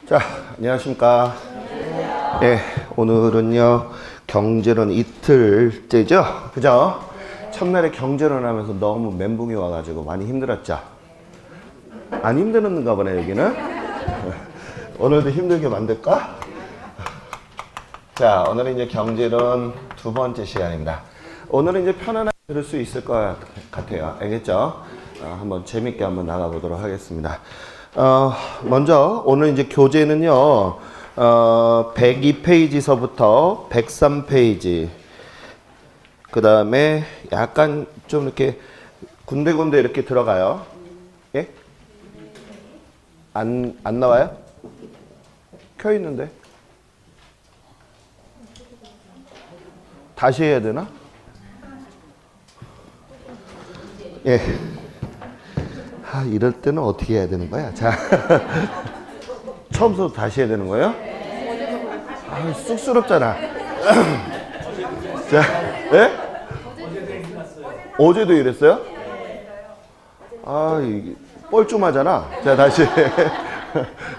자, 안녕하십니까. 예, 오늘은요, 경제론 이틀째죠? 그죠? 첫날에 경제론 하면서 너무 멘붕이 와가지고 많이 힘들었죠? 안 힘드는가 보네, 여기는? 오늘도 힘들게 만들까? 자, 오늘은 이제 경제론 두 번째 시간입니다. 오늘은 이제 편안하게 들을 수 있을 것 같아요. 알겠죠? 한번 재밌게 한번 나가보도록 하겠습니다. 먼저 오늘 이제 교재는요, 102페이지서부터 103페이지, 그 다음에 약간 좀 이렇게 군데군데 이렇게 들어가요. 예? 안 나와요? 켜 있는데? 다시 해야 되나? 예. 이럴 때는 어떻게 해야 되는 거야? 자, 처음부터 다시 해야 되는 거예요? 쑥스럽잖아. 자, 예? 어제도 이랬어요? 이게 뻘쭘하잖아. 자, 다시.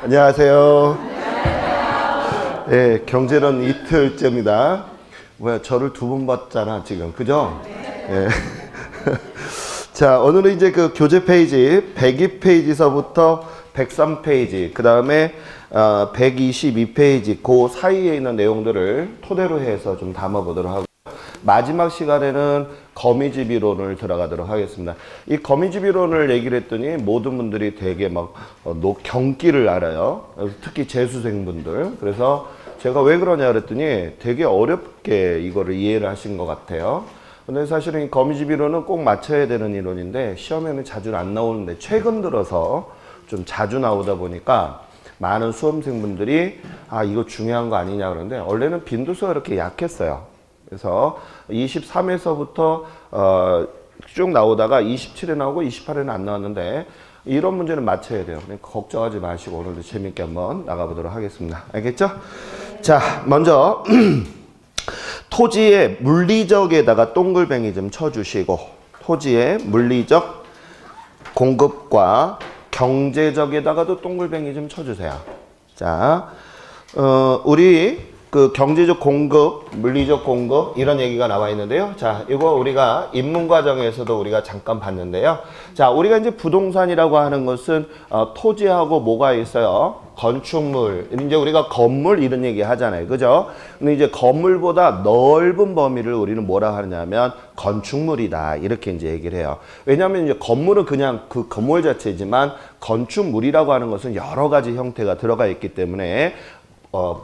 안녕하세요. 예, 경제론 이틀째입니다. 뭐야, 저를 두 번 봤잖아, 지금. 그죠? 예. 자, 오늘은 이제 그 교재 페이지 102페이지서부터 103페이지, 그 다음에 122페이지, 그 사이에 있는 내용들을 토대로 해서 좀 담아보도록 하고, 마지막 시간에는 거미집이론을 들어가도록 하겠습니다. 이 거미집이론을 얘기를 했더니 모든 분들이 되게 막 경기를 알아요. 특히 재수생분들. 그래서 제가 왜 그러냐 그랬더니 되게 어렵게 이거를 이해를 하신 것 같아요. 근데 사실은 이 거미집이론은 꼭 맞춰야 되는 이론인데 시험에는 자주 안 나오는데 최근 들어서 좀 자주 나오다 보니까 많은 수험생분들이 이거 중요한 거 아니냐 그러는데, 원래는 빈도수가 이렇게 약했어요. 그래서 23에서부터 쭉 나오다가 27에 나오고 28에는 안 나왔는데, 이런 문제는 맞춰야 돼요. 그러니까 걱정하지 마시고 오늘도 재밌게 한번 나가보도록 하겠습니다. 알겠죠? 자, 먼저 토지의 물리적에다가 동글뱅이 좀 쳐주시고, 토지의 물리적 공급과 경제적에다가도 동글뱅이 좀 쳐주세요. 자, 우리 그 경제적 공급, 물리적 공급 이런 얘기가 나와 있는데요. 자, 이거 우리가 입문과정에서도 우리가 잠깐 봤는데요. 자, 우리가 이제 부동산이라고 하는 것은 토지하고 뭐가 있어요? 건축물. 이제 우리가 건물 이런 얘기 하잖아요. 그죠? 근데 이제 건물보다 넓은 범위를 우리는 뭐라 하냐면 건축물이다. 이렇게 이제 얘기를 해요. 왜냐하면 이제 건물은 그냥 그 건물 자체지만 건축물이라고 하는 것은 여러 가지 형태가 들어가 있기 때문에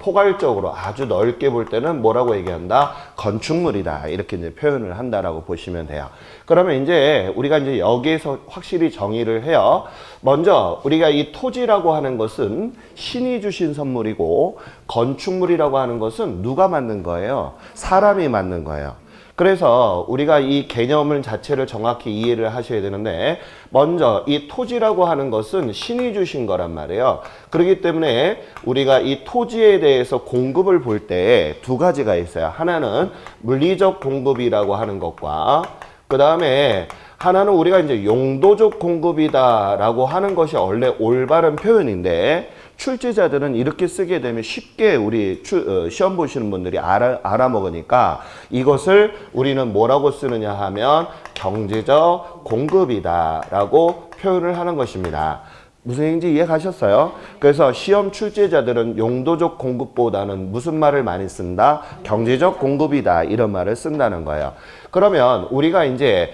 포괄적으로 아주 넓게 볼 때는 뭐라고 얘기한다? 건축물이다. 이렇게 이제 표현을 한다라고 보시면 돼요. 그러면 이제 우리가 이제 여기에서 확실히 정의를 해요. 먼저 우리가 이 토지라고 하는 것은 신이 주신 선물이고, 건축물이라고 하는 것은 누가 만든 거예요? 사람이 만든 거예요. 그래서 우리가 이 개념을 자체를 정확히 이해를 하셔야 되는데, 먼저 이 토지라고 하는 것은 신이 주신 거란 말이에요. 그렇기 때문에 우리가 이 토지에 대해서 공급을 볼 때 두 가지가 있어요. 하나는 물리적 공급이라고 하는 것과, 그 다음에 하나는 우리가 이제 용도적 공급이다라고 하는 것이 원래 올바른 표현인데, 출제자들은 이렇게 쓰게 되면 쉽게 우리 시험 보시는 분들이 알아먹으니까 이것을 우리는 뭐라고 쓰느냐 하면 경제적 공급이다 라고 표현을 하는 것입니다. 무슨 얘기인지 이해 가셨어요? 그래서 시험 출제자들은 용도적 공급보다는 무슨 말을 많이 쓴다? 경제적 공급이다, 이런 말을 쓴다는 거예요. 그러면 우리가 이제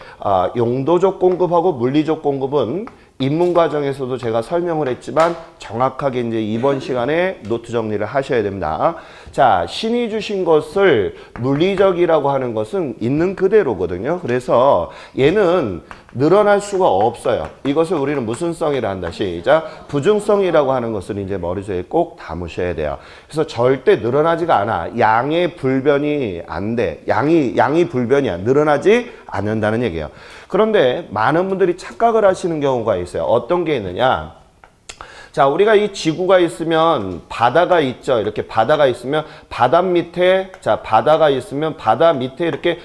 용도적 공급하고 물리적 공급은 입문 과정에서도 제가 설명을 했지만 정확하게 이제 이번 시간에 노트 정리를 하셔야 됩니다. 자, 신이 주신 것을 물리적이라고 하는 것은 있는 그대로거든요. 그래서 얘는 늘어날 수가 없어요. 이것을 우리는 무슨 성이라 한다? 시작. 부증성이라고 하는 것을 이제 머릿속에 꼭 담으셔야 돼요. 그래서 절대 늘어나지가 않아. 양의 불변이 안 돼. 양이 불변이야. 늘어나지 않는다는 얘기예요. 그런데 많은 분들이 착각을 하시는 경우가 있어요. 어떤 게 있느냐? 자, 우리가 이 지구가 있으면 바다가 있죠. 이렇게 바다가 있으면 바다 밑에, 자, 바다가 있으면 바다 밑에 이렇게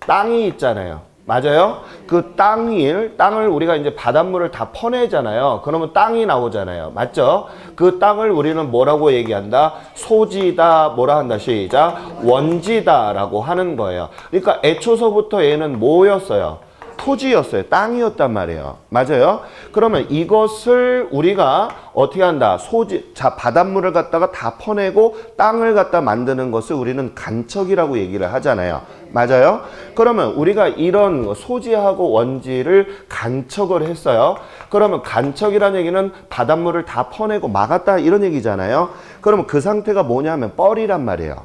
땅이 있잖아요. 맞아요? 그 땅을 우리가 이제 바닷물을 다 퍼내잖아요. 그러면 땅이 나오잖아요. 맞죠? 그 땅을 우리는 뭐라고 얘기한다? 소지다, 뭐라 한다? 시작. 원지다라고 하는 거예요. 그러니까 애초서부터 얘는 뭐였어요? 토지였어요. 땅이었단 말이에요. 맞아요? 그러면 이것을 우리가 어떻게 한다? 바닷물을 갖다가 다 퍼내고 땅을 갖다 만드는 것을 우리는 간척이라고 얘기를 하잖아요. 맞아요? 그러면 우리가 이런 소지하고 원지를 간척을 했어요. 그러면 간척이라는 얘기는 바닷물을 다 퍼내고 막았다 이런 얘기잖아요. 그러면 그 상태가 뭐냐면 뻘이란 말이에요.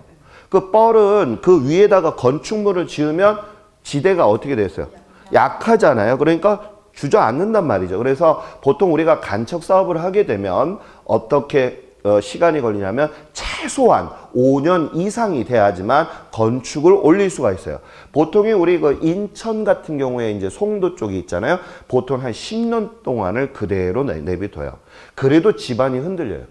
그 뻘은 그 위에다가 건축물을 지으면 지대가 어떻게 됐어요? 약하잖아요. 그러니까 주저앉는단 말이죠. 그래서 보통 우리가 간척 사업을 하게 되면 어떻게 시간이 걸리냐면 최소한 5년 이상이 돼야지만 건축을 올릴 수가 있어요. 보통이 우리 그 인천 같은 경우에 이제 송도 쪽이 있잖아요. 보통 한 10년 동안을 그대로 내비둬요. 그래도 집안이 흔들려요.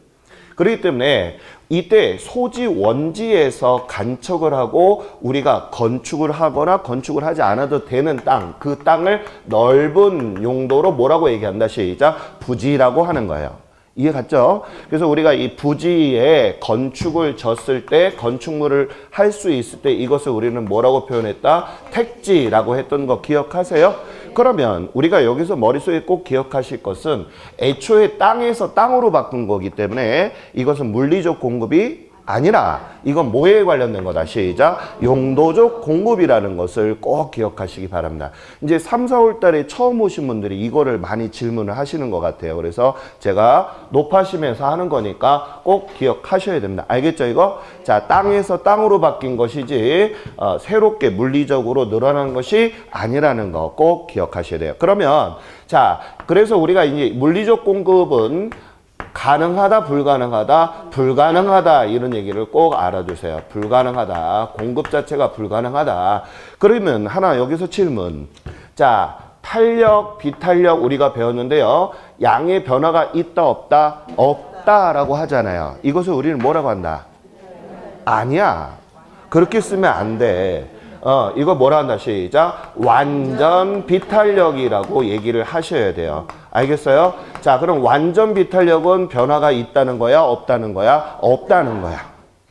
그렇기 때문에 이때 소지 원지에서 간척을 하고 우리가 건축을 하거나 건축을 하지 않아도 되는 땅, 그 땅을 넓은 용도로 뭐라고 얘기한다? 시작. 부지라고 하는 거예요. 이해 갔죠? 그래서 우리가 이 부지에 건축을 졌을 때 건축물을 할 수 있을 때 이것을 우리는 뭐라고 표현했다? 택지라고 했던 거 기억하세요? 그러면 우리가 여기서 머릿속에 꼭 기억하실 것은 애초에 땅에서 땅으로 바꾼 거기 때문에 이것은 물리적 공급이 아니라 이건 뭐에 관련된 거다? 시작. 용도적 공급이라는 것을 꼭 기억하시기 바랍니다. 이제 3, 4월 달에 처음 오신 분들이 이거를 많이 질문을 하시는 것 같아요. 그래서 제가 높아시면서 하는 거니까 꼭 기억하셔야 됩니다. 알겠죠, 이거? 자, 땅에서 땅으로 바뀐 것이지 새롭게 물리적으로 늘어난 것이 아니라는 거 꼭 기억하셔야 돼요. 그러면 자, 그래서 우리가 이제 물리적 공급은 가능하다, 불가능하다, 불가능하다 이런 얘기를 꼭 알아두세요. 불가능하다. 공급 자체가 불가능하다. 그러면 하나 여기서 질문. 자, 탄력, 비탄력 우리가 배웠는데요. 양의 변화가 있다, 없다? 없다라고 하잖아요. 이것을 우리는 뭐라고 한다? 아니야. 그렇게 쓰면 안 돼. 이거 뭐라 한다? 시작. 완전 비탄력이라고 얘기를 하셔야 돼요. 알겠어요? 자, 그럼 완전 비탄력은 변화가 있다는 거야? 없다는 거야? 없다는 거야.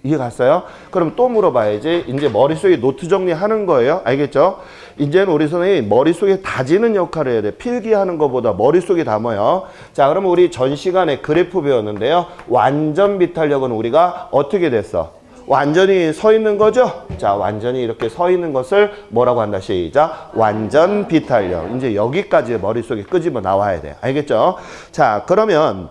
이해 갔어요? 그럼 또 물어봐야지. 이제 머릿속에 노트 정리하는 거예요. 알겠죠? 이제는 우리 선생님이 머릿속에 다지는 역할을 해야 돼. 필기하는 것보다 머릿속에 담아요. 자, 그럼 우리 전 시간에 그래프 배웠는데요. 완전 비탄력은 우리가 어떻게 됐어? 완전히 서 있는 거죠? 자, 완전히 이렇게 서 있는 것을 뭐라고 한다? 시작. 완전 비탄력. 이제 여기까지 머릿속에 끄집어 나와야 돼. 알겠죠? 자, 그러면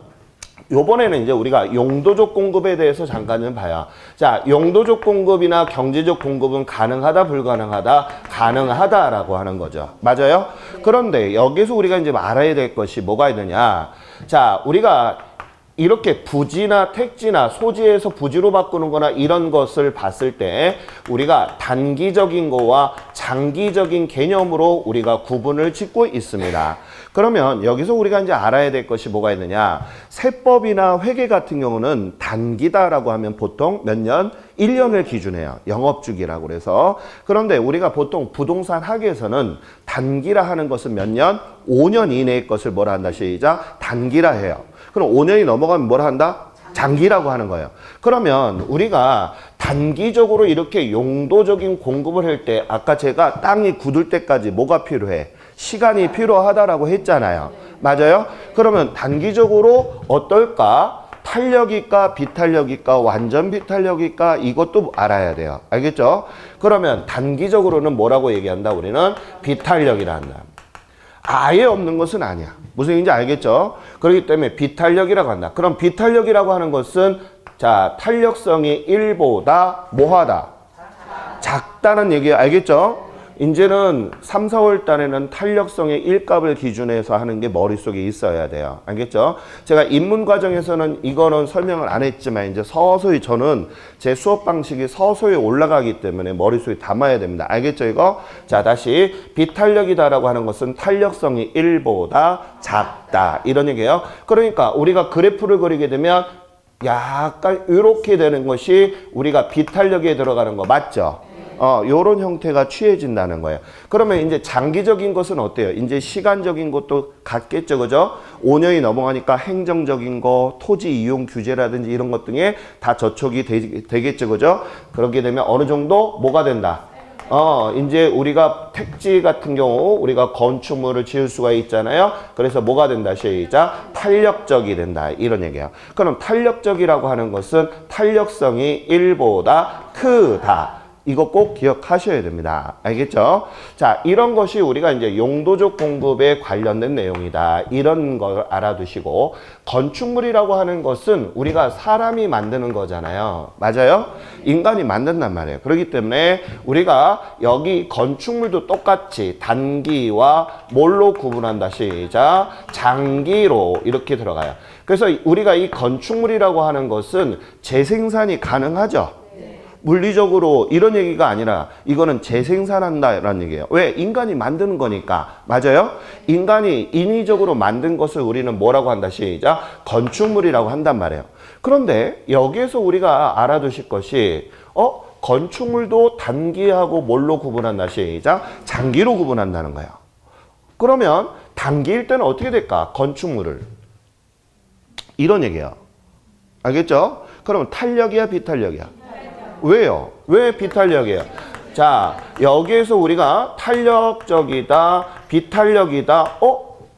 요번에는 이제 우리가 용도적 공급에 대해서 잠깐 좀 봐요. 자, 용도적 공급이나 경제적 공급은 가능하다, 불가능하다? 가능하다라고 하는 거죠. 맞아요? 그런데 여기서 우리가 이제 알아야 될 것이 뭐가 있느냐? 자, 우리가 이렇게 부지나 택지나 소지에서 부지로 바꾸는 거나 이런 것을 봤을 때 우리가 단기적인 거와 장기적인 개념으로 우리가 구분을 짓고 있습니다. 그러면 여기서 우리가 이제 알아야 될 것이 뭐가 있느냐. 세법이나 회계 같은 경우는 단기다라고 하면 보통 몇 년? 1년을 기준해요. 영업주기라고 그래서. 그런데 우리가 보통 부동산 학에서는 단기라 하는 것은 몇 년? 5년 이내의 것을 뭐라 한다? 시작. 단기라 해요. 그럼 5년이 넘어가면 뭐라 한다? 장기라고 하는 거예요. 그러면 우리가 단기적으로 이렇게 용도적인 공급을 할 때 아까 제가 땅이 굳을 때까지 뭐가 필요해? 시간이 필요하다라고 했잖아요. 맞아요? 그러면 단기적으로 어떨까? 탄력일까? 비탄력일까? 완전 비탄력일까? 이것도 알아야 돼요. 알겠죠? 그러면 단기적으로는 뭐라고 얘기한다? 우리는 비탄력이라 한다. 아예 없는 것은 아니야. 무슨 얘기인지 알겠죠? 그렇기 때문에 비탄력이라고 한다. 그럼 비탄력이라고 하는 것은 자, 탄력성이 1보다 뭐하다? 작다는 얘기 알겠죠? 이제는 3, 4월 달에는 탄력성의 1값을 기준해서 하는 게 머릿속에 있어야 돼요. 알겠죠? 제가 입문 과정에서는 이거는 설명을 안 했지만 이제 서서히 저는 제 수업 방식이 서서히 올라가기 때문에 머릿속에 담아야 됩니다. 알겠죠, 이거? 자, 다시 비탄력이다라고 하는 것은 탄력성이 1보다 작다. 이런 얘기예요. 그러니까 우리가 그래프를 그리게 되면 약간 이렇게 되는 것이 우리가 비탄력에 들어가는 거 맞죠? 요런 형태가 취해진다는 거예요. 그러면 이제 장기적인 것은 어때요? 이제 시간적인 것도 같겠죠, 그죠? 5년이 넘어가니까 행정적인 거, 토지 이용 규제라든지 이런 것 등에 다 저촉이 되겠죠, 그죠? 그렇게 되면 어느 정도 뭐가 된다? 이제 우리가 택지 같은 경우 우리가 건축물을 지을 수가 있잖아요. 그래서 뭐가 된다? 시작. 탄력적이 된다. 이런 얘기예요. 그럼 탄력적이라고 하는 것은 탄력성이 1보다 크다. 이거 꼭 기억하셔야 됩니다. 알겠죠? 자, 이런 것이 우리가 이제 용도적 공급에 관련된 내용이다. 이런 걸 알아두시고, 건축물이라고 하는 것은 우리가 사람이 만드는 거잖아요. 맞아요? 인간이 만든단 말이에요. 그렇기 때문에 우리가 여기 건축물도 똑같이 단기와 뭘로 구분한다. 시작. 장기로 이렇게 들어가요. 그래서 우리가 이 건축물이라고 하는 것은 재생산이 가능하죠. 물리적으로 이런 얘기가 아니라 이거는 재생산한다라는 얘기예요. 왜? 인간이 만드는 거니까. 맞아요? 인간이 인위적으로 만든 것을 우리는 뭐라고 한다? 시작. 건축물이라고 한단 말이에요. 그런데 여기에서 우리가 알아두실 것이 건축물도 단기하고 뭘로 구분한다? 시작. 장기로 구분한다는 거예요. 그러면 단기일 때는 어떻게 될까? 건축물을. 이런 얘기예요. 알겠죠? 그러면 탄력이야, 비탄력이야? 왜요? 왜 비탄력이에요? 자, 여기에서 우리가 탄력적이다, 비탄력이다.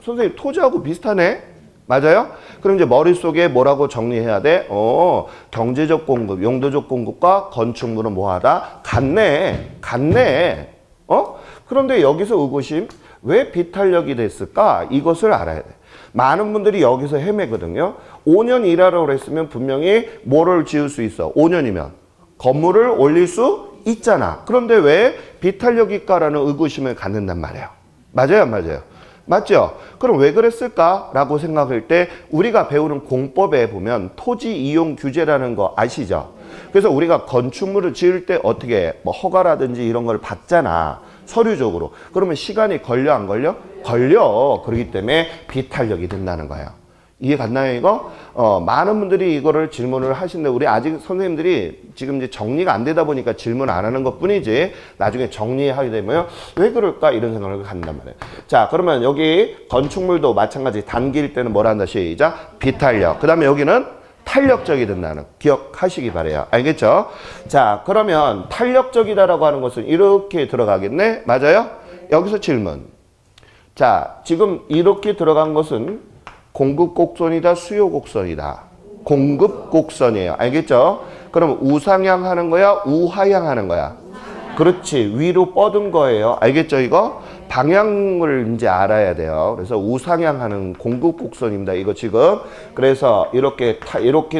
선생님 토지하고 비슷하네? 맞아요? 그럼 이제 머릿속에 뭐라고 정리해야 돼? 경제적 공급, 용도적 공급과 건축물은 뭐하다? 같네. 그런데 여기서 의구심, 왜 비탄력이 됐을까? 이것을 알아야 돼. 많은 분들이 여기서 헤매거든요. 5년 일하라고 그랬으면 분명히 뭐를 지을 수 있어? 5년이면. 건물을 올릴 수 있잖아. 그런데 왜 비탄력일까라는 의구심을 갖는단 말이에요. 맞아요, 안 맞아요? 맞죠? 그럼 왜 그랬을까라고 생각할 때 우리가 배우는 공법에 보면 토지 이용 규제라는 거 아시죠? 그래서 우리가 건축물을 지을 때 어떻게 뭐 허가라든지 이런 걸 받잖아. 서류적으로. 그러면 시간이 걸려, 안 걸려? 걸려. 그렇기 때문에 비탄력이 된다는 거예요. 이해 갔나요, 이거? 많은 분들이 이거를 질문을 하시는데, 우리 아직 선생님들이 지금 이제 정리가 안 되다 보니까 질문 안 하는 것 뿐이지, 나중에 정리하게 되면 왜 그럴까? 이런 생각을 갖는단 말이에요. 자, 그러면 여기 건축물도 마찬가지 단기일 때는 뭐라 한다? 시작. 비탄력. 그 다음에 여기는 탄력적이 된다는 기억하시기 바래요. 알겠죠? 자, 그러면 탄력적이다라고 하는 것은 이렇게 들어가겠네? 맞아요? 여기서 질문. 자, 지금 이렇게 들어간 것은 공급 곡선이다, 수요 곡선이다. 공급 곡선이에요. 알겠죠? 그럼 우상향 하는 거야, 우하향 하는 거야? 그렇지. 위로 뻗은 거예요. 알겠죠, 이거? 방향을 이제 알아야 돼요. 그래서 우상향 하는 공급 곡선입니다. 이거 지금. 그래서 이렇게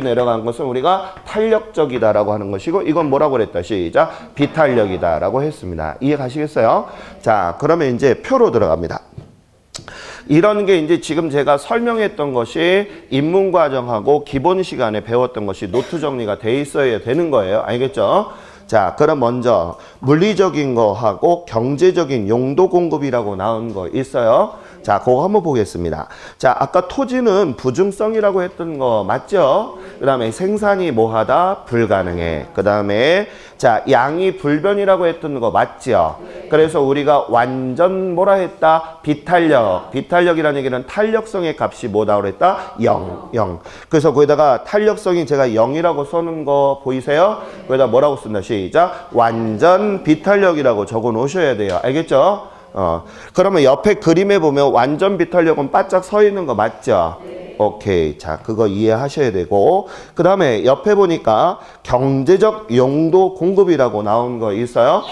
내려간 것은 우리가 탄력적이다라고 하는 것이고, 이건 뭐라고 그랬다? 시작. 비탄력이다라고 했습니다. 이해 가시겠어요? 자, 그러면 이제 표로 들어갑니다. 이런 게 이제 지금 제가 설명했던 것이 입문과정하고 기본 시간에 배웠던 것이 노트 정리가 돼 있어야 되는 거예요. 알겠죠? 자, 그럼 먼저 물리적인 거하고 경제적인 용도 공급이라고 나온 거 있어요. 자, 그거 한번 보겠습니다. 자, 아까 토지는 부증성이라고 했던 거 맞죠? 그 다음에 생산이 뭐하다? 불가능해. 그 다음에 자, 양이 불변이라고 했던 거 맞죠? 그래서 우리가 완전 뭐라 했다? 비탄력. 비탄력이라는 얘기는 탄력성의 값이 뭐다 그랬다? 0. 그래서 거기다가 탄력성이 제가 0이라고 써놓은 거 보이세요? 거기다 뭐라고 쓴다? 시작. 완전 비탄력이라고 적어 놓으셔야 돼요. 알겠죠? 그러면 옆에 그림에 보면 완전 비탄력은 바짝 서 있는 거 맞죠? 오케이. 자, 그거 이해하셔야 되고, 그 다음에 옆에 보니까 경제적 용도 공급이라고 나온 거 있어요?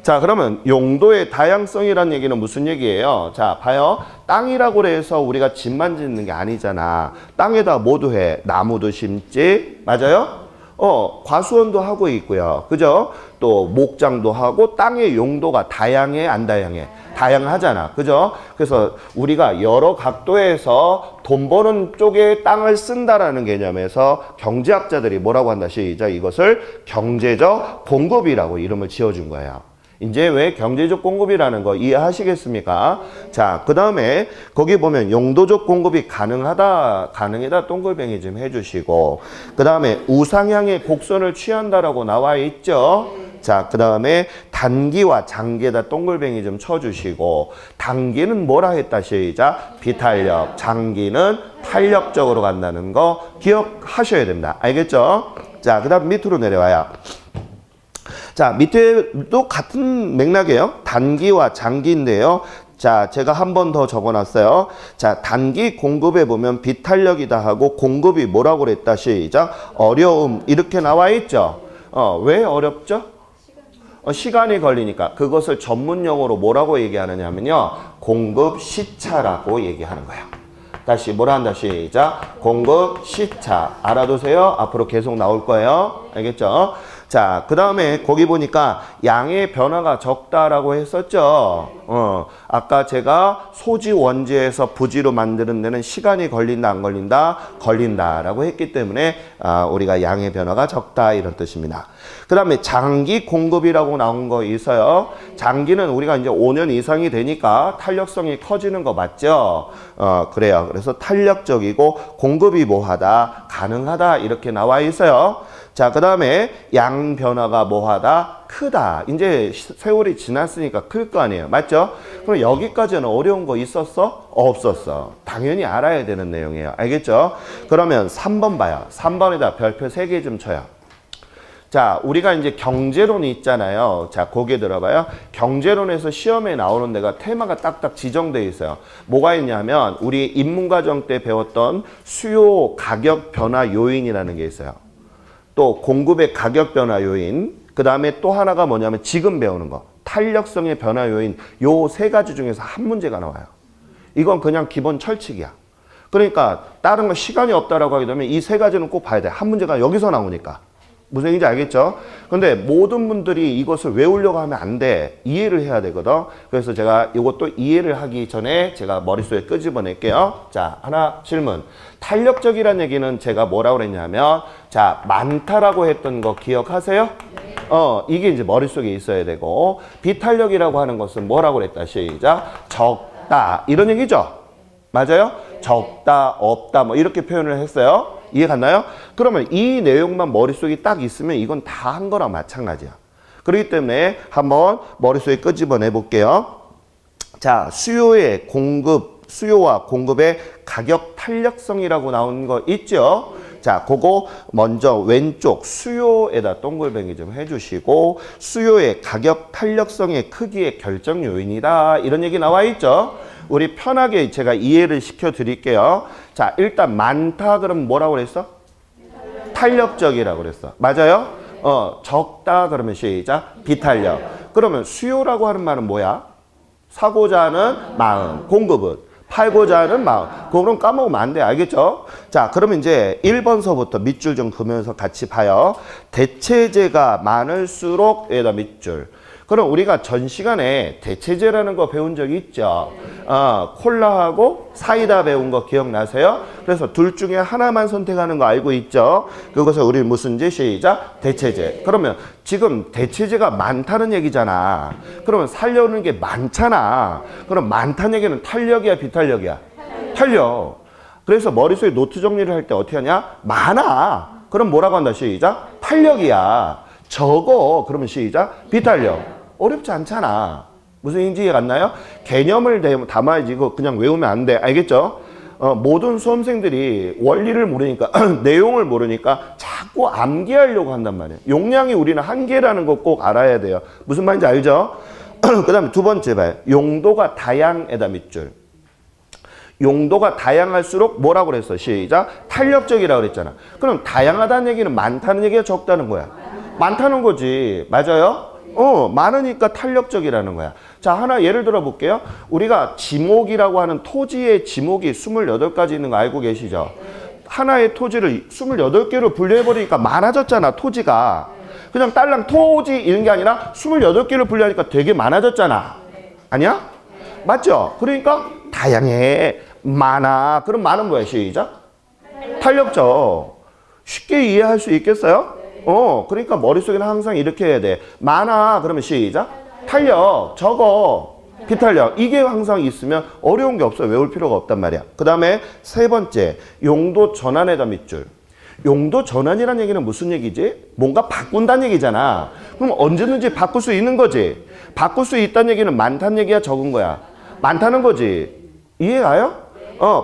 자, 그러면 용도의 다양성이라는 얘기는 무슨 얘기예요? 자, 봐요. 땅이라고 해서 우리가 집만 짓는 게 아니잖아. 땅에다 뭐도 해? 나무도 심지. 맞아요? 과수원도 하고 있고요. 그죠? 또 목장도 하고 땅의 용도가 다양해, 안 다양해? 다양하잖아. 그죠? 그래서 우리가 여러 각도에서 돈 버는 쪽에 땅을 쓴다라는 개념에서 경제학자들이 뭐라고 한다? 시작. 이것을 경제적 공급이라고 이름을 지어준 거예요. 이제 왜 경제적 공급이라는 거 이해하시겠습니까? 자, 그 다음에 거기 보면 용도적 공급이 가능하다, 가능이다 동글뱅이 좀 해주시고, 그 다음에 우상향의 곡선을 취한다라고 나와 있죠? 자, 그 다음에 단기와 장기에다 동글뱅이 좀 쳐주시고, 단기는 뭐라 했다 시작. 비탄력. 장기는 탄력적으로 간다는 거 기억하셔야 됩니다. 알겠죠? 자, 그 다음 밑으로 내려와요. 자, 밑에도 같은 맥락이에요. 단기와 장기인데요. 자, 제가 한 번 더 적어놨어요. 자, 단기 공급에 보면 비탄력이다 하고 공급이 뭐라고 그랬다 시작. 어려움 이렇게 나와 있죠. 왜 어렵죠? 시간이 걸리니까. 그것을 전문용어로 뭐라고 얘기하느냐면요. 공급 시차라고 얘기하는 거예요. 다시 뭐라 한다 시작. 공급 시차. 알아두세요. 앞으로 계속 나올 거예요. 알겠죠? 자, 그 다음에 거기 보니까 양의 변화가 적다라고 했었죠. 아까 제가 소지 원지에서 부지로 만드는 데는 시간이 걸린다 안 걸린다? 걸린다라고 했기 때문에 우리가 양의 변화가 적다 이런 뜻입니다. 그 다음에 장기 공급이라고 나온 거 있어요. 장기는 우리가 이제 5년 이상이 되니까 탄력성이 커지는 거 맞죠? 그래요. 그래서 탄력적이고 공급이 뭐하다? 가능하다 이렇게 나와 있어요. 자, 그 다음에 양 변화가 뭐하다? 크다. 이제 세월이 지났으니까 클 거 아니에요. 맞죠? 그럼 여기까지는 어려운 거 있었어? 없었어. 당연히 알아야 되는 내용이에요. 알겠죠? 그러면 3번 봐요. 3번에다 별표 3개 좀 쳐요. 자, 우리가 이제 경제론이 있잖아요. 자, 거기에 들어봐요. 경제론에서 시험에 나오는 데가 테마가 딱딱 지정되어 있어요. 뭐가 있냐면 우리 입문과정 때 배웠던 수요 가격 변화 요인이라는 게 있어요. 또 공급의 가격 변화 요인, 그 다음에 또 하나가 뭐냐면 지금 배우는 거 탄력성의 변화 요인, 요 3가지 중에서 한 문제가 나와요. 이건 그냥 기본 철칙이야. 그러니까 다른 거 시간이 없다라고 하게 되면 이 3가지는 꼭 봐야 돼. 한 문제가 여기서 나오니까. 무슨 얘기인지 알겠죠? 근데 모든 분들이 이것을 외우려고 하면 안 돼. 이해를 해야 되거든. 그래서 제가 이것도 이해를 하기 전에 제가 머릿속에 끄집어낼게요. 자, 하나 질문. 탄력적이라는 얘기는 제가 뭐라고 그랬냐면 자, 많다라고 했던 거 기억하세요? 이게 이제 머릿속에 있어야 되고 비탄력이라고 하는 것은 뭐라고 그랬다 시작. 적다 이런 얘기죠? 맞아요? 적다, 없다 뭐 이렇게 표현을 했어요. 이해 갔나요? 그러면 이 내용만 머릿속에 딱 있으면 이건 다 한 거랑 마찬가지야. 그렇기 때문에 한번 머릿속에 끄집어내 볼게요. 자, 수요와 공급의 가격 탄력성이라고 나온 거 있죠? 자, 그거 먼저 왼쪽 수요에다 동글뱅이 좀 해주시고 수요의 가격 탄력성의 크기의 결정 요인이다 이런 얘기 나와 있죠? 우리 편하게 제가 이해를 시켜 드릴게요. 자, 일단 많다 그러면 뭐라고 그랬어? 탄력적이라고 그랬어. 맞아요? 적다 그러면 시작. 비탄력. 그러면 수요라고 하는 말은 뭐야? 사고자 하는 마음. 공급은? 팔고자 하는 마음. 그거는 까먹으면 안 돼. 알겠죠? 자, 그러면 이제 1번서부터 밑줄 좀 그으면서 같이 봐요. 대체제가 많을수록 여기다 밑줄. 그럼 우리가 전 시간에 대체제라는 거 배운 적이 있죠. 콜라하고 사이다 배운 거 기억나세요? 그래서 둘 중에 하나만 선택하는 거 알고 있죠? 그것을 우리 무슨지 시작? 대체제. 그러면 지금 대체제가 많다는 얘기잖아. 그러면 살려는 게 많잖아. 그럼 많다는 얘기는 탄력이야, 비탄력이야? 탄력. 그래서 머릿속에 노트 정리를 할 때 어떻게 하냐? 많아. 그럼 뭐라고 한다? 시작? 탄력이야. 적어. 그러면 시작? 비탄력. 어렵지 않잖아. 무슨 얘기인지 이해 갔나요? 개념을 담아야지 이거 그냥 외우면 안 돼. 알겠죠? 모든 수험생들이 원리를 모르니까 내용을 모르니까 자꾸 암기하려고 한단 말이에요. 용량이 우리는 한계라는 거 꼭 알아야 돼요. 무슨 말인지 알죠? 그 다음에 두 번째 봐요. 용도가 다양에다 밑줄. 용도가 다양할수록 뭐라고 그랬어? 시작. 탄력적이라고 그랬잖아. 그럼 다양하다는 얘기는 많다는 얘기야, 적다는 거야? 많다는 거지. 맞아요? 많으니까 탄력적이라는 거야. 자, 하나 예를 들어 볼게요. 우리가 지목이라고 하는 토지의 지목이 28가지 있는 거 알고 계시죠? 하나의 토지를 28개로 분류해버리니까 많아졌잖아, 토지가. 그냥 딸랑 토지 이런 게 아니라 28개를 분류하니까 되게 많아졌잖아. 아니야? 맞죠? 그러니까 다양해, 많아. 그럼 많은 뭐야? 시작. 탄력적. 쉽게 이해할 수 있겠어요? 그러니까 머릿속에는 항상 이렇게 해야 돼. 많아. 그러면 시작. 탄력. 적어. 비탄력. 이게 항상 있으면 어려운 게 없어요. 외울 필요가 없단 말이야. 그 다음에 세 번째. 용도 전환에다 밑줄. 용도 전환이라는 얘기는 무슨 얘기지? 뭔가 바꾼다는 얘기잖아. 그럼 언제든지 바꿀 수 있는 거지. 바꿀 수 있다는 얘기는 많다는 얘기야, 적은 거야? 많다는 거지. 이해가요?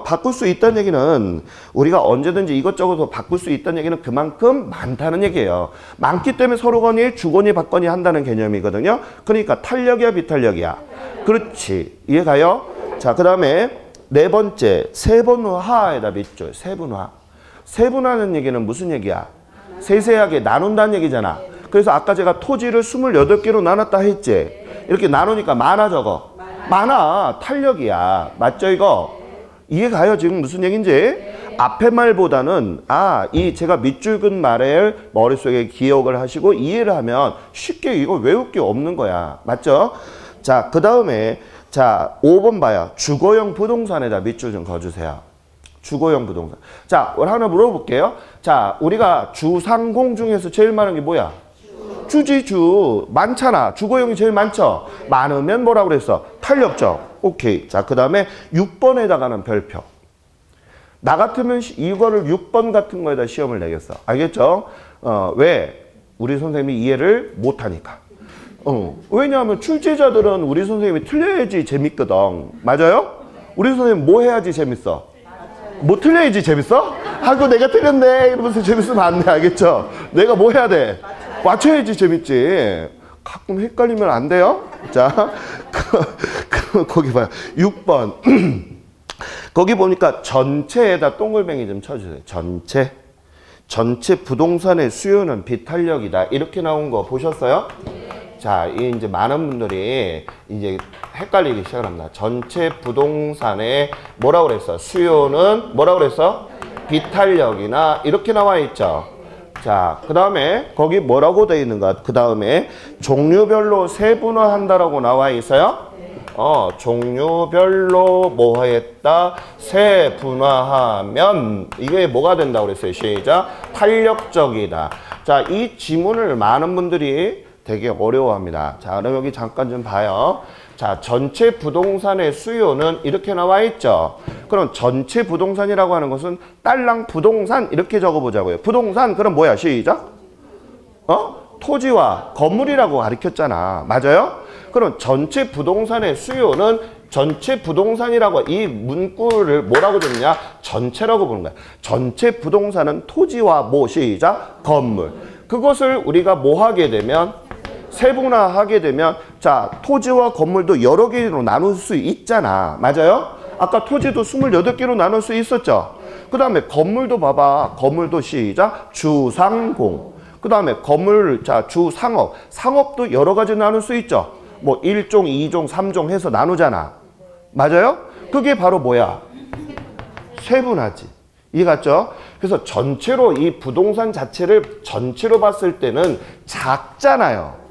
바꿀 수 있다는 얘기는 우리가 언제든지 이것저것 바꿀 수 있다는 얘기는 그만큼 많다는 얘기예요. 많기 때문에 서로건이 주거니 받거니 한다는 개념이거든요. 그러니까 탄력이야, 비탄력이야? 그렇지. 이해가요? 자, 그 다음에 네 번째, 세분화에다 밑줄. 세분화. 세분화는 얘기는 무슨 얘기야? 세세하게 나눈다는 얘기잖아. 그래서 아까 제가 토지를 28개로 나눴다 했지. 이렇게 나누니까 많아, 적어? 많아. 탄력이야. 맞죠, 이거? 이해가요? 지금 무슨 얘기인지? 앞에 말보다는 제가 밑줄 긋은 말을 머릿속에 기억을 하시고 이해를 하면 쉽게 이거 외울 게 없는 거야. 맞죠? 자, 그 다음에 자, 5번 봐요. 주거용 부동산에다 밑줄 좀 그어주세요. 주거용 부동산. 자, 하나 물어볼게요. 자, 우리가 주상공 중에서 제일 많은 게 뭐야? 주지, 주. 많잖아. 주거용이 제일 많죠? 많으면 뭐라고 그랬어? 탄력적. 오케이. 자, 그 다음에 6번에다가는 별표. 나 같으면 이거를 6번 같은 거에다 시험을 내겠어. 알겠죠? 왜? 우리 선생님이 이해를 못하니까. 왜냐하면 출제자들은 우리 선생님이 틀려야지 재밌거든. 맞아요? 우리 선생님 뭐 해야지 재밌어? 뭐 틀려야지 재밌어? 하고 내가 틀렸네 이러면서 재밌으면 안 돼. 알겠죠? 내가 뭐 해야 돼? 맞춰야지 재밌지. 가끔 헷갈리면 안 돼요. 자, 거기 봐요. 6번. 거기 보니까 전체에다 동글뱅이 좀 쳐주세요. 전체. 전체 부동산의 수요는 비탄력이다. 이렇게 나온 거 보셨어요? 자, 이제 많은 분들이 이제 헷갈리기 시작합니다. 전체 부동산의 뭐라고 그랬어? 수요는 뭐라고 그랬어? 비탄력이나 이렇게 나와 있죠. 자, 그 다음에 거기 뭐라고 되어 있는가? 그 다음에 종류별로 세분화한다라고 나와 있어요? 종류별로 뭐 했다? 세분화하면 이게 뭐가 된다고 그랬어요? 시작. 탄력적이다. 자, 이 지문을 많은 분들이 되게 어려워합니다. 자, 그럼 여기 잠깐 좀 봐요. 자, 전체 부동산의 수요는 이렇게 나와 있죠. 그럼 전체 부동산이라고 하는 것은 딸랑 부동산 이렇게 적어보자고요. 부동산 그럼 뭐야? 시작. 토지와 건물이라고 가르쳤잖아. 맞아요? 그럼 전체 부동산의 수요는 전체 부동산이라고 이 문구를 뭐라고 줬냐? 전체라고 보는 거야. 전체 부동산은 토지와 뭐 시작? 건물. 그것을 우리가 뭐 하게 되면 세분화하게 되면 자, 토지와 건물도 여러 개로 나눌 수 있잖아. 맞아요? 아까 토지도 28개로 나눌 수 있었죠. 그 다음에 건물도 봐봐. 건물도 시작. 주상공. 그 다음에 건물, 자, 주상업. 상업도 여러 가지 나눌 수 있죠. 뭐 1종, 2종, 3종 해서 나누잖아. 맞아요? 그게 바로 뭐야? 세분화지. 이해갔죠? 그래서 전체로 이 부동산 자체를 전체로 봤을 때는 작잖아요.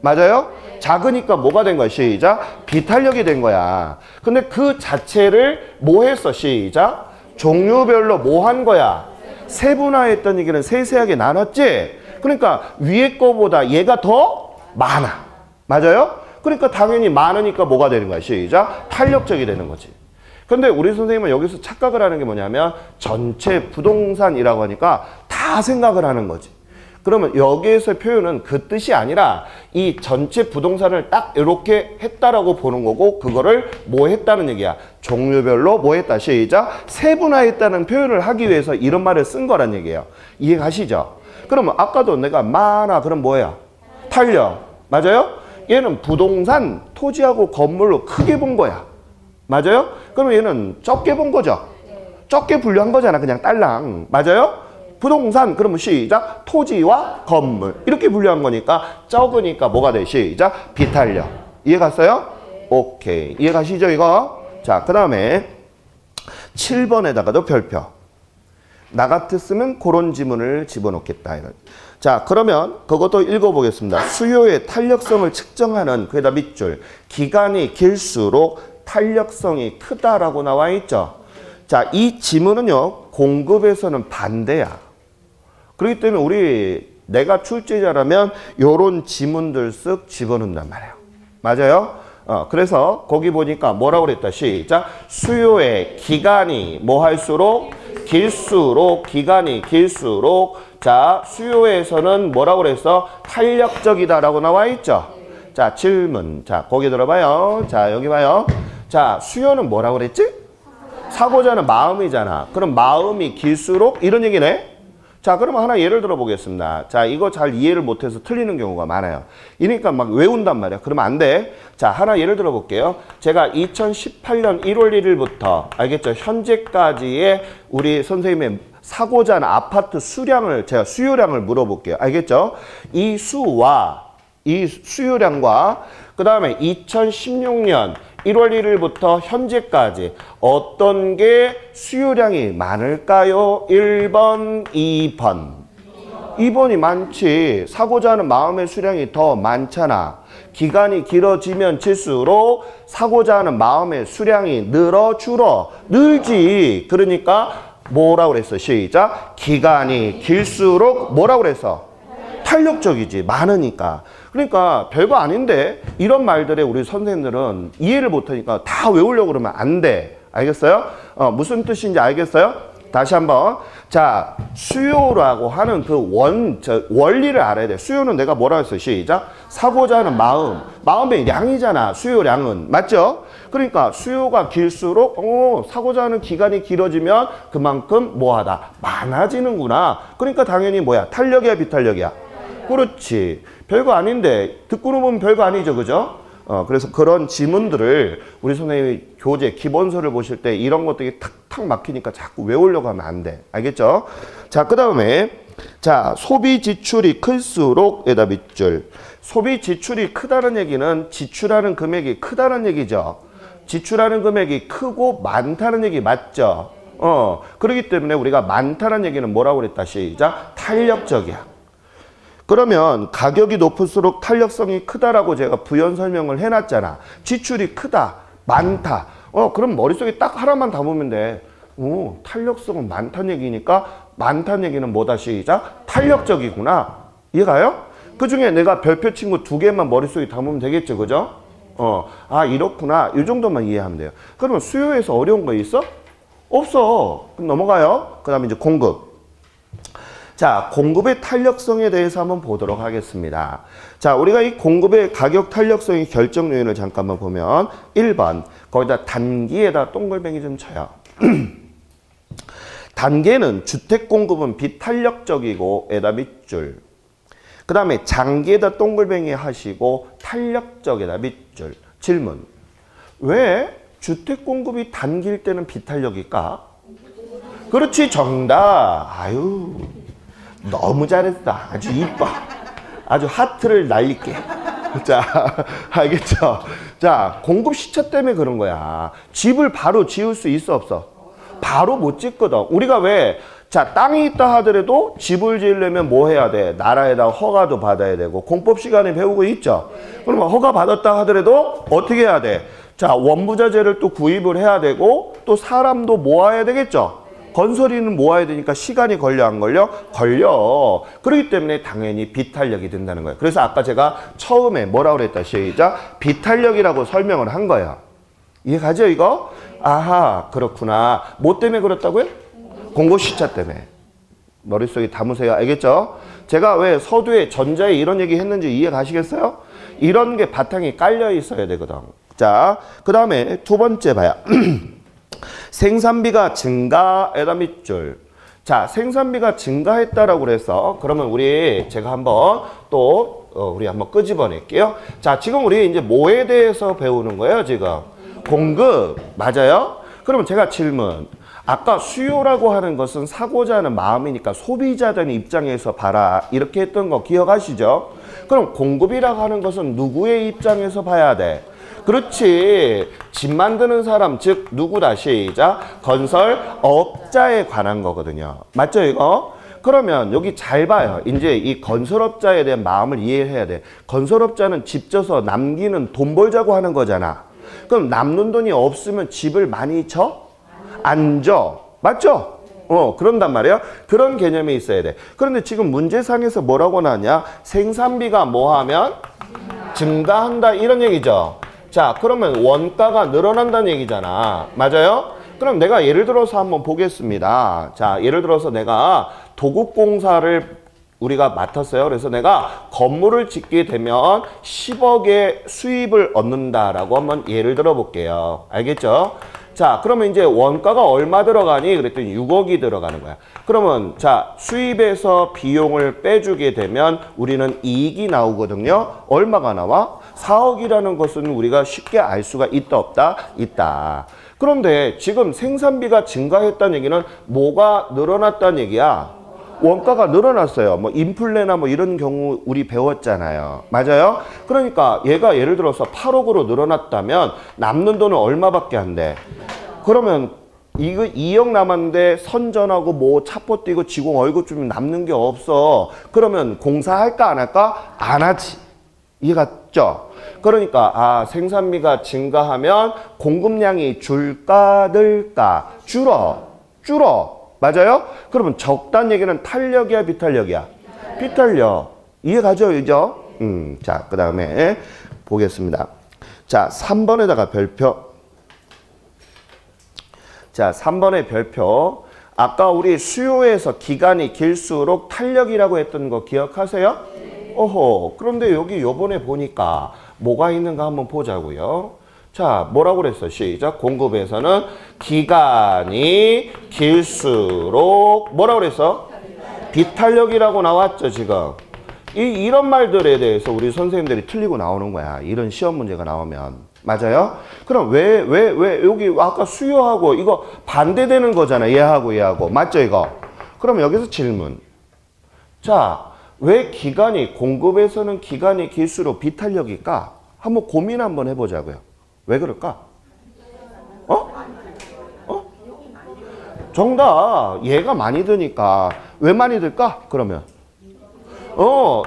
맞아요? 작으니까 뭐가 된 거야? 시작. 비탄력이 된 거야. 근데 그 자체를 뭐 했어? 시작. 종류별로 뭐 한 거야? 세분화했던 얘기는 세세하게 나눴지? 그러니까 위에 거보다 얘가 더 많아. 맞아요? 그러니까 당연히 많으니까 뭐가 되는 거야? 시작. 탄력적이 되는 거지. 근데 우리 선생님은 여기서 착각을 하는 게 뭐냐면 전체 부동산이라고 하니까 다 생각을 하는 거지. 그러면 여기에서의 표현은 그 뜻이 아니라 이 전체 부동산을 딱 이렇게 했다라고 보는 거고 그거를 뭐 했다는 얘기야. 종류별로 뭐 했다. 시작. 세분화했다는 표현을 하기 위해서 이런 말을 쓴 거란 얘기예요. 이해가시죠? 그러면 아까도 내가 많아 그럼 뭐야? 탄력. 맞아요? 얘는 부동산, 토지하고 건물로 크게 본 거야. 맞아요? 그러면 얘는 적게 본 거죠. 적게 분류한 거잖아. 그냥 딸랑. 맞아요? 부동산 그러면 시작. 토지와 건물 이렇게 분류한 거니까 적으니까 뭐가 돼? 시작. 비탄력. 이해 갔어요? 오케이. 이해 가시죠 이거? 자, 그 다음에 7번에다가도 별표. 나 같았으면 그런 지문을 집어넣겠다. 자, 그러면 그것도 읽어보겠습니다. 수요의 탄력성을 측정하는 그에다 밑줄. 기간이 길수록 탄력성이 크다라고 나와 있죠. 자, 이 지문은요. 공급에서는 반대야. 그렇기 때문에 내가 출제자라면 요런 지문들 쓱 집어넣는단 말이에요. 맞아요? 그래서 거기 보니까 뭐라고 그랬다. 시작. 수요의 기간이 뭐 할수록 길수록 기간이 길수록 자 수요에서는 뭐라고 그랬어? 탄력적이다라고 나와 있죠. 자 질문. 자 거기 들어봐요. 자 여기 봐요. 자 수요는 뭐라고 그랬지? 사고자 하는 마음이잖아. 그럼 마음이 길수록 이런 얘기네. 자 그럼 하나 예를 들어 보겠습니다. 자 이거 잘 이해를 못해서 틀리는 경우가 많아요. 이러니까 막 외운단 말이야. 그러면 안 돼. 자 하나 예를 들어 볼게요. 제가 2018년 1월 1일부터 알겠죠? 현재까지의 우리 선생님의 사고자 하는 아파트 수량을 제가 수요량을 물어볼게요. 알겠죠? 이 수와 이 수요량과 그 다음에 2016년 1월 1일부터 현재까지 어떤 게 수요량이 많을까요? 1번, 2번. 2번이 많지. 사고자 하는 마음의 수량이 더 많잖아. 기간이 길어지면 질수록 사고자 하는 마음의 수량이 늘어 줄어 늘지. 그러니까 뭐라고 그랬어? 시작. 기간이 길수록 뭐라고 그랬어? 탄력적이지. 많으니까. 그러니까 별거 아닌데 이런 말들에 우리 선생님들은 이해를 못하니까 다 외우려고 그러면 안 돼. 알겠어요? 무슨 뜻인지 알겠어요? 다시 한번. 자, 수요라고 하는 그 원리를 알아야 돼. 수요는 내가 뭐라 했어? 시작. 사고자 하는 마음. 마음의 양이잖아. 수요량은. 맞죠? 그러니까 수요가 길수록 사고자 하는 기간이 길어지면 그만큼 뭐하다? 많아지는구나. 그러니까 당연히 뭐야? 탄력이야, 비탄력이야? 그렇지. 별거 아닌데 듣고는 보면 별거 아니죠. 그죠? 그래서 그런 지문들을 우리 선생님이 교재 기본서를 보실 때 이런 것들이 탁탁 막히니까 자꾸 외우려고 하면 안 돼. 알겠죠? 자, 그 다음에 자 소비 지출이 클수록 에다 밑줄. 소비 지출이 크다는 얘기는 지출하는 금액이 크다는 얘기죠. 지출하는 금액이 크고 많다는 얘기 맞죠? 그렇기 때문에 우리가 많다는 얘기는 뭐라고 그랬다. 시작. 탄력적이야. 그러면 가격이 높을수록 탄력성이 크다라고 제가 부연 설명을 해놨잖아. 지출이 크다, 많다. 그럼 머릿속에 딱 하나만 담으면 돼. 탄력성은 많다는 얘기니까 많다는 얘기는 뭐다. 시작. 탄력적이구나. 이해가요? 그 중에 내가 별표 친구 2개만 머릿속에 담으면 되겠죠. 그죠? 이렇구나. 이 정도만 이해하면 돼요. 그러면 수요에서 어려운 거 있어? 없어. 그럼 넘어가요. 그 다음에 이제 공급. 자, 공급의 탄력성에 대해서 한번 보도록 하겠습니다. 자, 우리가 이 공급의 가격 탄력성의 결정 요인을 잠깐만 보면 1번, 거기다 단기에다 동글뱅이 좀 쳐요. 단계는 주택 공급은 비탄력적이고 에다 밑줄. 그 다음에 장기에다 동글뱅이 하시고 탄력적에다 밑줄. 질문. 왜 주택 공급이 단기일 때는 비탄력일까? 그렇지, 정답. 아유. 너무 잘했다. 아주 이뻐. 아주 하트를 날릴게. 자, 알겠죠? 자, 공급 시차 때문에 그런 거야. 집을 바로 지을 수 있어, 없어? 바로 못 짓거든. 우리가 왜, 자, 땅이 있다 하더라도 집을 지으려면 뭐 해야 돼? 나라에다 허가도 받아야 되고, 공법 시간에 배우고 있죠? 그러면 허가 받았다 하더라도 어떻게 해야 돼? 자, 원부자재를 또 구입을 해야 되고, 또 사람도 모아야 되겠죠? 건설이는 모아야 되니까 시간이 걸려 안 걸려? 걸려. 그렇기 때문에 당연히 비탄력이 된다는 거예요. 그래서 아까 제가 처음에 뭐라고 그랬다. 시작. 비탄력이라고 설명을 한 거예요. 이해가죠 이거? 아하 그렇구나. 뭐 때문에 그렇다고요? 공급 시차 때문에. 머릿속에 담으세요. 알겠죠? 제가 왜 서두에 전자에 이런 얘기 했는지 이해 가시겠어요? 이런 게 바탕이 깔려 있어야 되거든. 자, 그 다음에 두 번째 봐요. 생산비가 증가에다 밑줄. 자, 생산비가 증가했다라고 그래서 그러면 제가 한번 또 우리 한번 끄집어낼게요. 자, 지금 우리 이제 뭐에 대해서 배우는 거예요, 지금? 공급. 맞아요? 그러면 제가 질문. 아까 수요라고 하는 것은 사고자 하는 마음이니까 소비자들 입장에서 봐라. 이렇게 했던 거 기억하시죠? 그럼 공급이라고 하는 것은 누구의 입장에서 봐야 돼? 그렇지. 집 만드는 사람, 즉 누구다. 시작. 건설업자에 관한 거거든요. 맞죠 이거? 그러면 여기 잘 봐요. 이제 이 건설업자에 대한 마음을 이해해야 돼. 건설업자는 집 져서 남기는 돈 벌자고 하는 거잖아. 그럼 남는 돈이 없으면 집을 많이 져? 안 져. 맞죠? 그런단 말이에요. 그런 개념이 있어야 돼. 그런데 지금 문제상에서 뭐라고 나왔냐? 생산비가 뭐 하면? 증가한다. 이런 얘기죠. 자, 그러면 원가가 늘어난다는 얘기잖아. 맞아요? 그럼 내가 예를 들어서 한번 보겠습니다. 자, 예를 들어서 내가 도급공사를 우리가 맡았어요. 그래서 내가 건물을 짓게 되면 10억의 수입을 얻는다라고 한번 예를 들어 볼게요. 알겠죠? 자, 그러면 이제 원가가 얼마 들어가니? 그랬더니 6억이 들어가는 거야. 그러면 자, 수입에서 비용을 빼주게 되면 우리는 이익이 나오거든요. 얼마가 나와? 4억이라는 것은 우리가 쉽게 알 수가 있다 없다? 있다. 그런데 지금 생산비가 증가했다는 얘기는 뭐가 늘어났다는 얘기야? 원가가 늘어났어요. 뭐 인플레나 뭐 이런 경우 우리 배웠잖아요. 맞아요? 그러니까 얘가 예를 들어서 8억으로 늘어났다면 남는 돈은 얼마밖에 안 돼? 그러면 이거 2억 남았는데 선전하고 뭐 차포 뛰고 직원 월급 주면 남는 게 없어. 그러면 공사할까 안 할까? 안 하지. 이해갔죠? 그러니까 아, 생산비가 증가하면 공급량이 줄까 늘까? 줄어. 맞아요? 그러면 적다는 얘기는 탄력이야, 비탄력이야? 비탄력. 이해가죠, 그죠? 자, 그 다음에 보겠습니다. 자, 3번에다가 별표. 자, 3번의 별표. 아까 우리 수요에서 기간이 길수록 탄력이라고 했던 거 기억하세요? 어허, 그런데 여기 요번에 보니까 뭐가 있는가 한번 보자고요. 자, 뭐라고 그랬어? 시작. 공급에서는 기간이 길수록 뭐라고 그랬어? 비탄력이라고 나왔죠, 지금. 이런 말들에 대해서 우리 선생님들이 틀리고 나오는 거야. 이런 시험 문제가 나오면. 맞아요? 그럼 왜 여기 아까 수요하고 이거 반대되는 거잖아. 얘하고. 맞죠, 이거? 그럼 여기서 질문. 자, 왜 공급에서는 기간이 길수록 비탄력일까? 한번 고민 한번 해보자고요. 왜 그럴까? 정답. 얘가 많이 드니까. 왜 많이 들까? 그러면.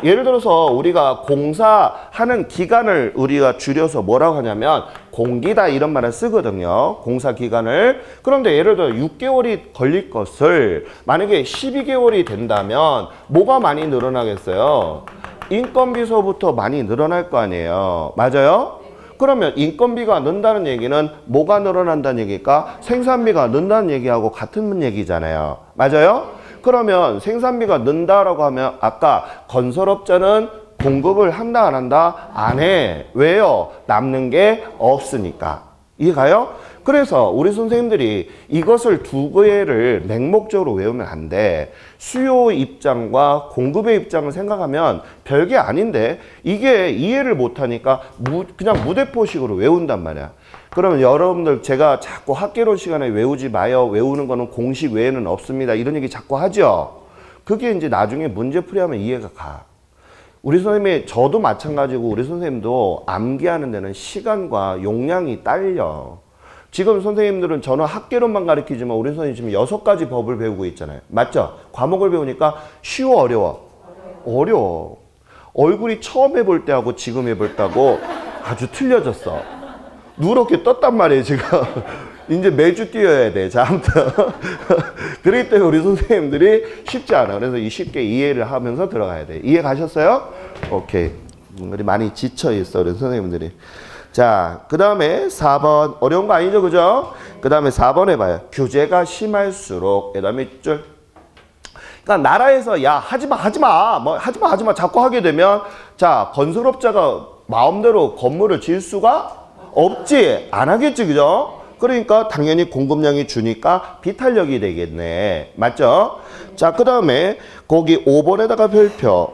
예를 들어서 우리가 공사하는 기간을 우리가 줄여서 뭐라고 하냐면 공기다 이런 말을 쓰거든요. 공사 기간을. 그런데 예를 들어 6개월이 걸릴 것을 만약에 12개월이 된다면 뭐가 많이 늘어나겠어요? 인건비서부터 많이 늘어날 거 아니에요. 맞아요? 그러면 인건비가 는다는 얘기는 뭐가 늘어난다는 얘기일까? 생산비가 는다는 얘기하고 같은 얘기잖아요. 맞아요? 그러면 생산비가 는다라고 하면 아까 건설업자는 공급을 한다 안 한다? 안 해. 왜요? 남는 게 없으니까. 이해가요? 그래서 우리 선생님들이 이것을 두 개를 맹목적으로 외우면 안 돼. 수요 입장과 공급의 입장을 생각하면 별게 아닌데 이게 이해를 못하니까 그냥 무대포식으로 외운단 말이야. 그러면 여러분들 제가 자꾸 학개론 시간에 외우지 마요. 외우는 거는 공식 외에는 없습니다. 이런 얘기 자꾸 하죠. 그게 이제 나중에 문제 풀이하면 이해가 가. 우리 선생님이 저도 마찬가지고 우리 선생님도 암기하는 데는 시간과 용량이 딸려. 지금 선생님들은 저는 학개론만 가르치지만 우리 선생님 지금 6가지 법을 배우고 있잖아요. 맞죠? 과목을 배우니까 쉬워 어려워? 어려워. 얼굴이 처음 해볼 때하고 지금 해볼 때하고 아주 틀려졌어. 누렇게 떴단 말이에요 지금. 이제 매주 뛰어야 돼. 자, 아무튼 그렇기 때문에 우리 선생님들이 쉽지 않아. 그래서 쉽게 이해를 하면서 들어가야 돼. 이해 가셨어요? 오케이. 우리 많이 지쳐 있어 우리 선생님들이. 자, 그 다음에 4번. 어려운 거 아니죠, 그죠? 그 다음에 4번 해봐요. 규제가 심할수록. 그 다음에 줄. 그러니까 나라에서 야 하지마 뭐 하지마 자꾸 하게 되면 자 건설업자가 마음대로 건물을 지을 수가 없지. 안 하겠지, 그죠? 그러니까 당연히 공급량이 주니까 비탄력이 되겠네. 맞죠? 자, 그 다음에 거기 5번에다가 별표.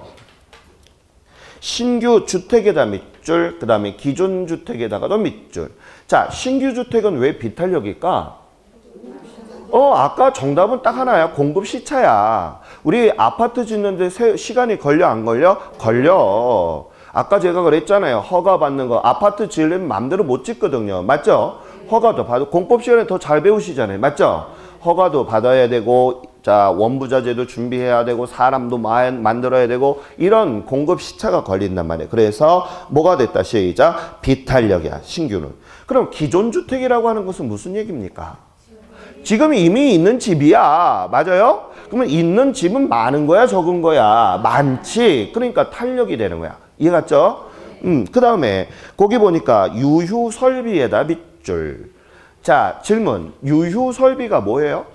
신규 주택에다 밑줄, 그 다음에 기존 주택에다가도 밑줄. 자, 신규 주택은 왜 비탄력일까? 아까 정답은 딱 하나야. 공급 시차야. 우리 아파트 짓는데 시간이 걸려 안 걸려? 걸려. 아까 제가 그랬잖아요. 허가 받는 거. 아파트 지으려면 마음대로 못 짓거든요. 맞죠? 허가도 받고 공법 시간에 더 잘 배우시잖아요. 맞죠? 허가도 받아야 되고 자 원부자재도 준비해야 되고 사람도 만들어야 되고 이런 공급 시차가 걸린단 말이에요. 그래서 뭐가 됐다? 시작. 비탄력이야. 신규는. 그럼 기존 주택이라고 하는 것은 무슨 얘기입니까? 지금 이미 있는 집이야. 맞아요? 그러면 있는 집은 많은 거야? 적은 거야? 많지. 그러니까 탄력이 되는 거야. 이해 갔죠? 그 다음에 거기 보니까 유휴 설비에다 밑줄. 자, 질문. 유휴 설비가 뭐예요?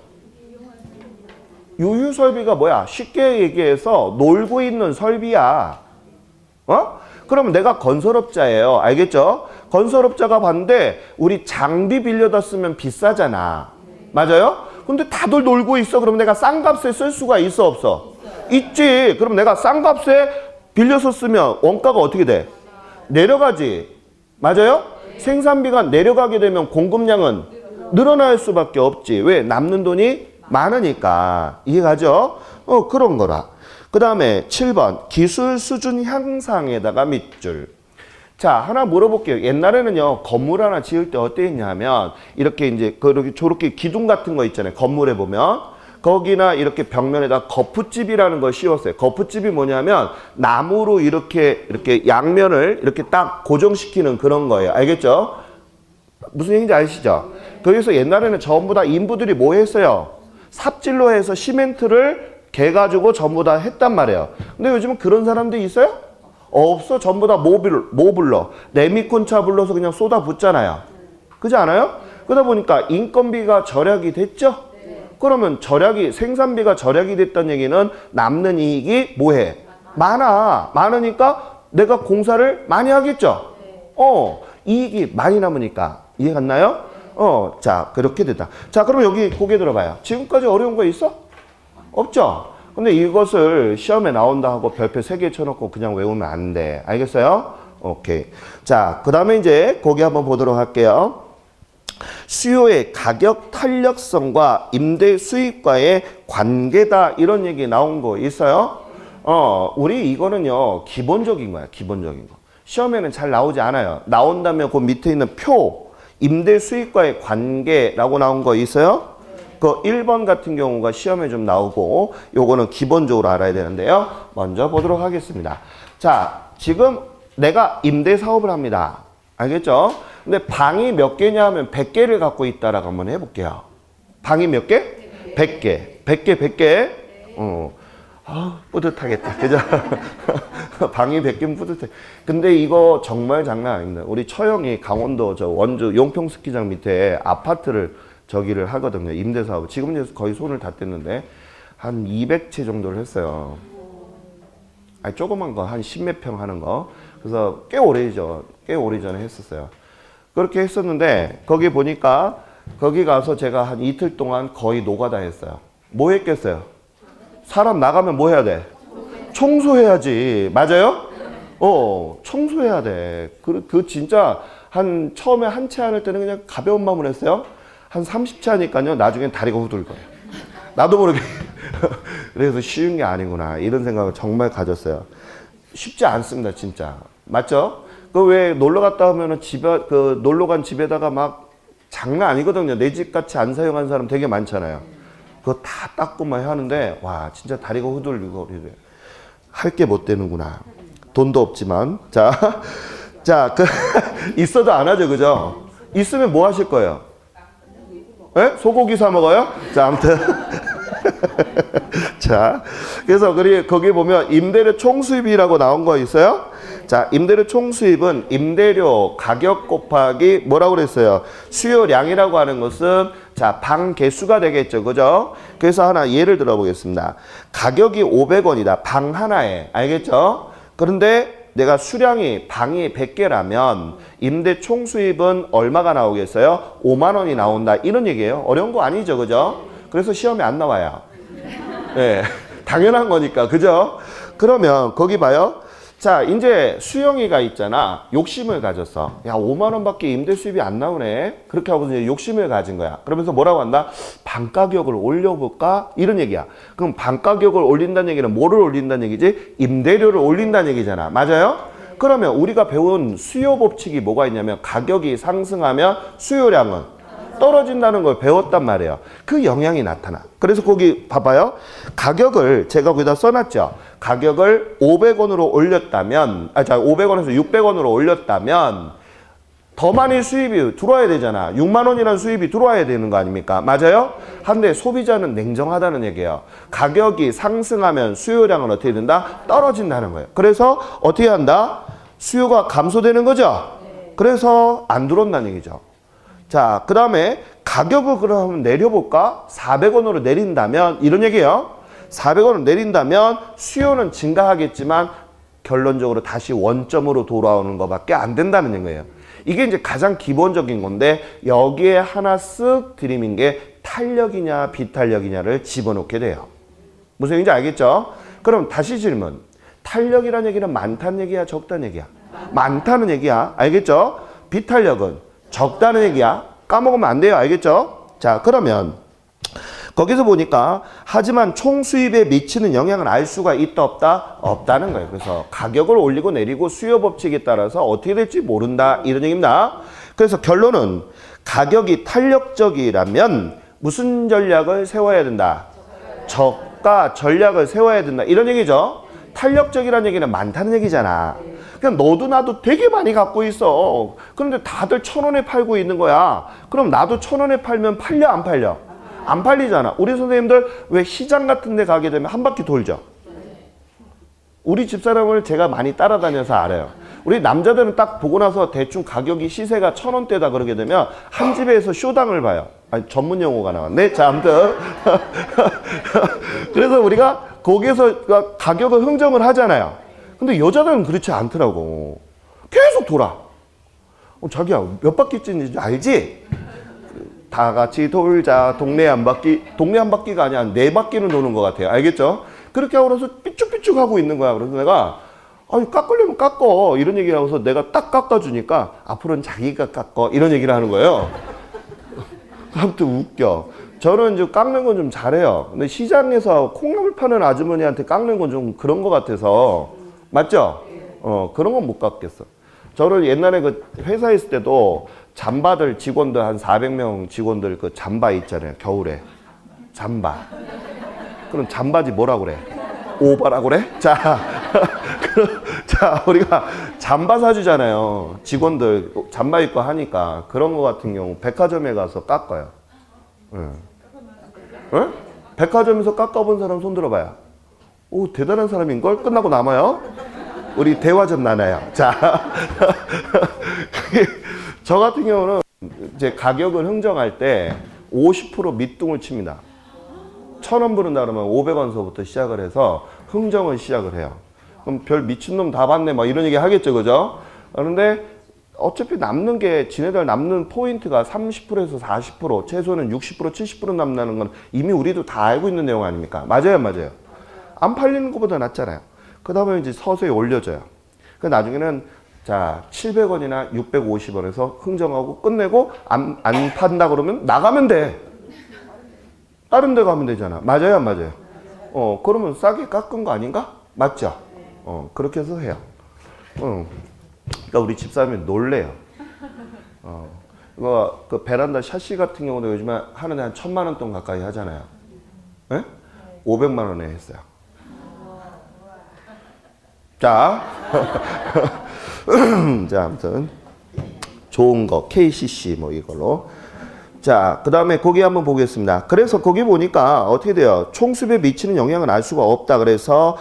유휴 설비가 뭐야? 쉽게 얘기해서 놀고 있는 설비야. 어? 그러면 내가 건설업자예요. 알겠죠? 건설업자가 봤는데 우리 장비 빌려다 쓰면 비싸잖아. 맞아요? 근데 다들 놀고 있어. 그럼 내가 싼 값에 쓸 수가 있어, 없어? 있지. 그럼 내가 싼 값에 빌려서 쓰면 원가가 어떻게 돼? 내려가지. 맞아요? 생산비가 내려가게 되면 공급량은 늘어날 수밖에 없지. 왜? 남는 돈이 많으니까. 이해가죠? 그런 거라. 그 다음에 7번 기술 수준 향상에다가 밑줄. 자, 하나 물어볼게요. 옛날에는요, 건물 하나 지을 때 어땠냐면 이렇게 이제 그렇게 저렇게 기둥 같은 거 있잖아요. 건물에 보면 거기나 이렇게 벽면에다 거푸집이라는 걸 씌웠어요. 거푸집이 뭐냐면 나무로 이렇게 양면을 이렇게 딱 고정시키는 그런 거예요. 알겠죠? 무슨 얘기인지 아시죠? 그래서 옛날에는 전부 다 인부들이 뭐 했어요? 삽질로 해서 시멘트를 개가지고 전부 다 했단 말이에요. 근데 요즘은 그런 사람들이 있어요? 없어. 전부 다 모블러. 레미콘차 불러서 그냥 쏟아 붓잖아요. 그렇지 않아요? 그러다 보니까 인건비가 절약이 됐죠? 그러면 생산비가 절약이 됐다는 얘기는 남는 이익이 뭐해? 많으니까 내가 공사를 많이 하겠죠? 이익이 많이 남으니까. 이해 갔나요? 자, 그렇게 됐다. 자, 그럼 여기 고개 들어봐요. 지금까지 어려운 거 있어? 없죠? 근데 이것을 시험에 나온다 하고 별표 3개 쳐놓고 그냥 외우면 안 돼. 알겠어요? 오케이. 자, 그 다음에 이제 거기 한번 보도록 할게요. 수요의 가격 탄력성과 임대 수익과의 관계다. 이런 얘기 나온 거 있어요? 우리 이거는요, 기본적인 거야. 기본적인 거. 시험에는 잘 나오지 않아요. 나온다면 그 밑에 있는 표, 임대 수익과의 관계라고 나온 거 있어요? 그 1번 같은 경우가 시험에 좀 나오고 요거는 기본적으로 알아야 되는데요. 먼저 보도록 하겠습니다. 자, 지금 내가 임대 사업을 합니다. 알겠죠? 근데 방이 몇 개냐 하면 100개를 갖고 있다라고 한번 해볼게요. 방이 몇 개? 100개. 100개. 뿌듯하겠다. 그죠? 방이 100개면 뿌듯해. 근데 이거 정말 장난 아닙니다. 우리 처형이 강원도 저 원주 용평 스키장 밑에 아파트를 저기를 하거든요. 임대사업. 지금 이제 거의 손을 다 뗐는데 한 200채 정도를 했어요. 아니, 조그만 거 한 10몇 평 하는 거. 그래서 꽤 오래전에 했었어요. 그렇게 했었는데 거기 보니까 거기 가서 제가 한 이틀 동안 거의 노가다 했어요. 뭐 했겠어요? 사람 나가면 뭐 해야 돼? 청소해야지. 맞아요? 청소해야 돼. 그 진짜 처음에 한 채 안 할 때는 그냥 가벼운 마음으로 했어요. 한 30채 하니까요. 나중엔 다리가 후들 거예요. 나도 모르게. 그래서 쉬운 게 아니구나. 이런 생각을 정말 가졌어요. 쉽지 않습니다. 진짜. 맞죠? 그 왜 놀러 갔다 오면은 놀러 간 집에다가 막 장난 아니거든요. 내 집 같이 안 사용한 사람 되게 많잖아요. 그거 다 닦고 막 하는데 와 진짜 다리가 후들리고 할 게 못 되는구나. 돈도 없지만 자 있어도 안 하죠, 그죠? 있으면 뭐 하실 거예요? 네? 소고기 사 먹어요? 자, 아무튼 자, 그래서 거기 보면 임대료 총수입이라고 나온 거 있어요? 자, 임대료 총수입은 임대료 가격 곱하기 뭐라고 그랬어요? 수요량이라고 하는 것은 자, 방 개수가 되겠죠. 그죠? 그래서 하나 예를 들어 보겠습니다. 가격이 500원이다. 방 하나에. 알겠죠? 그런데 내가 방이 100개라면 임대 총수입은 얼마가 나오겠어요? 5만 원이 나온다. 이런 얘기예요. 어려운 거 아니죠. 그죠? 그래서 시험에 안 나와요. 네, 당연한 거니까. 그죠? 그러면 거기 봐요. 자, 이제 수영이가 있잖아. 욕심을 가졌어. 야, 5만 원밖에 임대 수입이 안 나오네. 그렇게 하고 이제 욕심을 가진 거야. 그러면서 뭐라고 한다? 방 가격을 올려볼까? 이런 얘기야. 그럼 방 가격을 올린다는 얘기는 뭐를 올린다는 얘기지? 임대료를 올린다는 얘기잖아. 맞아요? 그러면 우리가 배운 수요 법칙이 뭐가 있냐면 가격이 상승하면 수요량은 떨어진다는 걸 배웠단 말이에요. 그 영향이 나타나. 그래서 거기 봐봐요. 가격을 제가 거기다 써놨죠. 가격을 500원으로 올렸다면 500원에서 600원으로 올렸다면 더 많이 수입이 들어와야 되잖아. 6만 원이라는 수입이 들어와야 되는 거 아닙니까? 맞아요? 한데 소비자는 냉정하다는 얘기예요. 가격이 상승하면 수요량은 어떻게 된다? 떨어진다는 거예요. 그래서 어떻게 한다? 수요가 감소되는 거죠? 그래서 안 들어온다는 얘기죠. 자, 그 다음에 가격을 그럼 내려볼까? 400원으로 내린다면 이런 얘기예요. 400원을 내린다면 수요는 증가하겠지만 결론적으로 다시 원점으로 돌아오는 것밖에 안 된다는 거예요. 이게 이제 가장 기본적인 건데 여기에 하나 쓱 들이민 게 탄력이냐 비탄력이냐를 집어넣게 돼요. 무슨 얘기인지 알겠죠? 그럼 다시 질문. 탄력이라는 얘기는 많다는 얘기야, 적다는 얘기야? 많다는 얘기야. 알겠죠? 비탄력은 적다는 얘기야. 까먹으면 안 돼요. 알겠죠? 자, 그러면 거기서 보니까 하지만 총 수입에 미치는 영향을 알 수가 있다 없다? 없다는 거예요. 그래서 가격을 올리고 내리고 수요 법칙에 따라서 어떻게 될지 모른다 이런 얘기입니다. 그래서 결론은 가격이 탄력적이라면 무슨 전략을 세워야 된다? 저가 전략을 세워야 된다 이런 얘기죠. 탄력적이라는 얘기는 많다는 얘기잖아. 그냥 너도 나도 되게 많이 갖고 있어. 그런데 다들 1,000원에 팔고 있는 거야. 그럼 나도 1,000원에 팔면 팔려 안 팔려? 안 팔리잖아. 우리 선생님들 왜 시장 같은 데 가게 되면 한 바퀴 돌죠? 우리 집사람을 제가 많이 따라다녀서 알아요. 우리 남자들은 딱 보고 나서 대충 가격이 시세가 1,000원대다 그러게 되면 한 집에서 쇼당을 봐요. 아니, 전문 용어가 나왔네. 자, 아무튼 그래서 우리가 거기에서 가격을 흥정을 하잖아요. 근데 여자들은 그렇지 않더라고. 계속 돌아. 자기야 몇 바퀴쯤인지 알지? 다 같이 돌자. 동네 한 바퀴. 동네 한 바퀴가 아니야. 4바퀴는 도는 것 같아요. 알겠죠? 그렇게 하고 나서 삐쭉삐쭉 하고 있는 거야. 그래서 내가 아니 깎으려면 깎어. 이런 얘기를 하고서 내가 딱 깎아주니까 앞으로는 자기가 깎어. 이런 얘기를 하는 거예요. 아무튼 웃겨. 저는 이제 깎는 건 좀 잘해요. 근데 시장에서 콩나물 파는 아주머니한테 깎는 건 좀 그런 것 같아서. 맞죠? 그런 건 못 깎겠어. 저를 옛날에 그 회사에 있을 때도 잠바들 직원들 한 400명 직원들 그 잠바 있잖아요. 겨울에. 잠바. 그럼 잠바지 뭐라 그래? 오바라 그래? 자, 자, 우리가 잠바 사주잖아요. 직원들 잠바 입고 하니까 그런 거 같은 경우 백화점에 가서 깎아요. 응. 응? 백화점에서 깎아본 사람 손 들어봐요. 오, 대단한 사람인걸? 끝나고 남아요? 우리 대화 좀 나눠요. 자, 저 같은 경우는 이제 가격을 흥정할 때 50% 밑둥을 칩니다. 1,000원 부른다 그러면 500원서부터 시작을 해서 흥정을 시작을 해요. 그럼 별 미친놈 다 봤네 막 이런 얘기 하겠죠, 그죠? 그런데 어차피 남는 게 지네들 남는 포인트가 30%에서 40% 최소는 60% 70% 남는 건 이미 우리도 다 알고 있는 내용 아닙니까? 맞아요, 맞아요. 안 팔리는 것보다 낫잖아요. 그 다음에 이제 서서히 올려줘요. 그 나중에는 자 700원이나 650원에서 흥정하고 끝내고 안 판다 그러면 나가면 돼. 다른 데 가면 되잖아. 맞아요, 안 맞아요? 그러면 싸게 깎은 거 아닌가? 맞죠? 그렇게 해서 해요. 그러니까 우리 집사람이 놀래요. 이거 그 베란다 샤시 같은 경우도 요즘에 하는데 한 1,000만 원 돈 가까이 하잖아요. 네? 500만 원에 했어요. 자, 자, 아무튼 좋은 거 KCC 뭐 이걸로. 자, 그 다음에 거기 한번 보겠습니다. 그래서 거기 보니까 어떻게 돼요? 총수입에 미치는 영향은 알 수가 없다. 그래서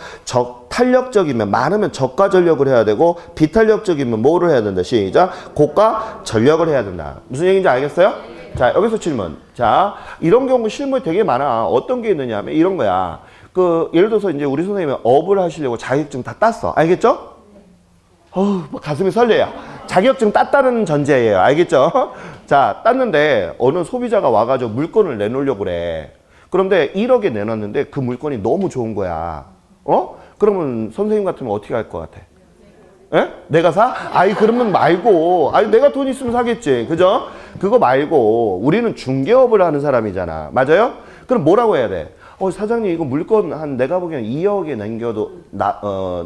탄력적이면 많으면 저가 전력을 해야 되고 비탄력적이면 뭐를 해야 된다? 시작. 고가 전력을 해야 된다. 무슨 얘기인지 알겠어요? 자, 여기서 질문. 자, 이런 경우 실무에 되게 많아. 어떤 게 있느냐 하면 이런 거야. 예를 들어서 이제 우리 선생님이 업을 하시려고 자격증 다 땄어. 알겠죠? 막 가슴이 설레요. 자격증 땄다는 전제예요. 알겠죠? 자, 땄는데 어느 소비자가 와가지고 물건을 내놓으려고 그래. 그런데 1억에 내놨는데 그 물건이 너무 좋은 거야. 그러면 선생님 같으면 어떻게 할 것 같아? 에? 내가 사? 아이, 그러면 말고. 아니, 내가 돈 있으면 사겠지. 그죠? 그거 말고 우리는 중개업을 하는 사람이잖아. 맞아요? 그럼 뭐라고 해야 돼? 사장님 이거 물건 내가 보기엔 2억에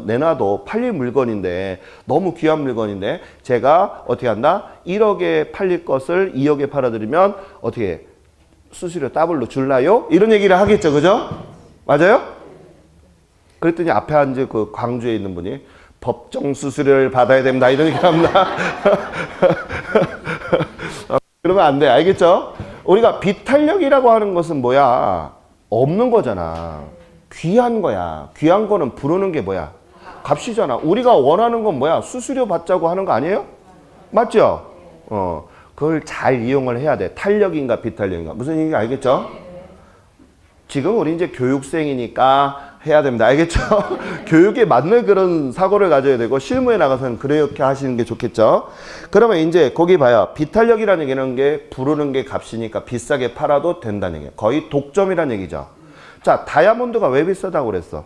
내놔도 팔릴 물건인데 너무 귀한 물건인데 제가 어떻게 한다? 1억에 팔릴 것을 2억에 팔아드리면 어떻게 수수료 더블로 줄라요? 이런 얘기를 하겠죠, 그죠? 맞아요? 그랬더니 앞에 앉은 그 광주에 있는 분이 법정 수수료를 받아야 됩니다 이런 얘기를 합니다. 그러면 안 돼. 알겠죠? 우리가 비탄력이라고 하는 것은 뭐야? 없는 거잖아. 귀한 거야. 귀한 거는 부르는 게 뭐야? 값이잖아. 우리가 원하는 건 뭐야? 수수료 받자고 하는 거 아니에요? 맞죠? 그걸 잘 이용을 해야 돼. 탄력인가 비탄력인가. 무슨 얘기인지 알겠죠? 지금 우리 이제 교육생이니까 해야 됩니다. 알겠죠? 교육에 맞는 그런 사고를 가져야 되고 실무에 나가서는 그렇게 하시는 게 좋겠죠? 그러면 이제 거기 봐요. 비탄력이라는 얘기는 게 부르는 게 값이니까 비싸게 팔아도 된다는 얘기예요. 거의 독점이라는 얘기죠. 자, 다이아몬드가 왜 비싸다고 그랬어?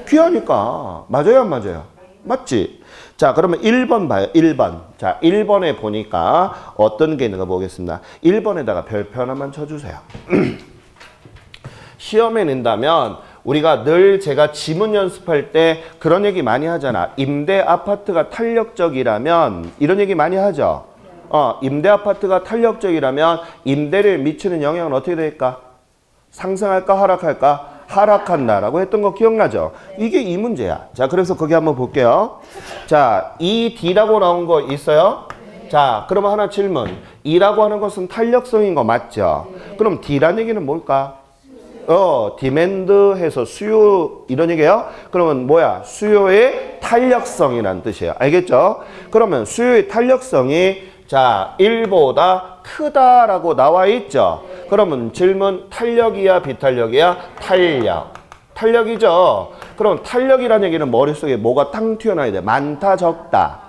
귀하니까. 맞아요, 안 맞아요? 맞지? 자, 그러면 1번 봐요. 1번. 자, 1번에 보니까 어떤 게 있는가 보겠습니다. 1번에다가 별표 하나만 쳐주세요. 시험에 낸다면 우리가 늘 제가 지문 연습할 때 그런 얘기 많이 하잖아. 임대 아파트가 탄력적이라면 이런 얘기 많이 하죠. 임대 아파트가 탄력적이라면 임대료에 미치는 영향은 어떻게 될까? 상승할까 하락할까? 하락한다라고 했던 거 기억나죠? 이게 이 문제야. 자, 그래서 거기 한번 볼게요. 자, ED라고 나온 거 있어요? 자, 그러면 하나 질문. E라고 하는 것은 탄력성인 거 맞죠? 그럼 D라는 얘기는 뭘까? 디맨드 해서 수요 이런 얘기예요? 그러면 뭐야? 수요의 탄력성이라는 뜻이에요. 알겠죠? 그러면 수요의 탄력성이 자 1보다 크다라고 나와 있죠? 그러면 질문 탄력이야 비탄력이야? 탄력. 탄력이죠? 그럼 탄력이라는 얘기는 머릿속에 뭐가 탕 튀어나와야 돼? 많다 적다.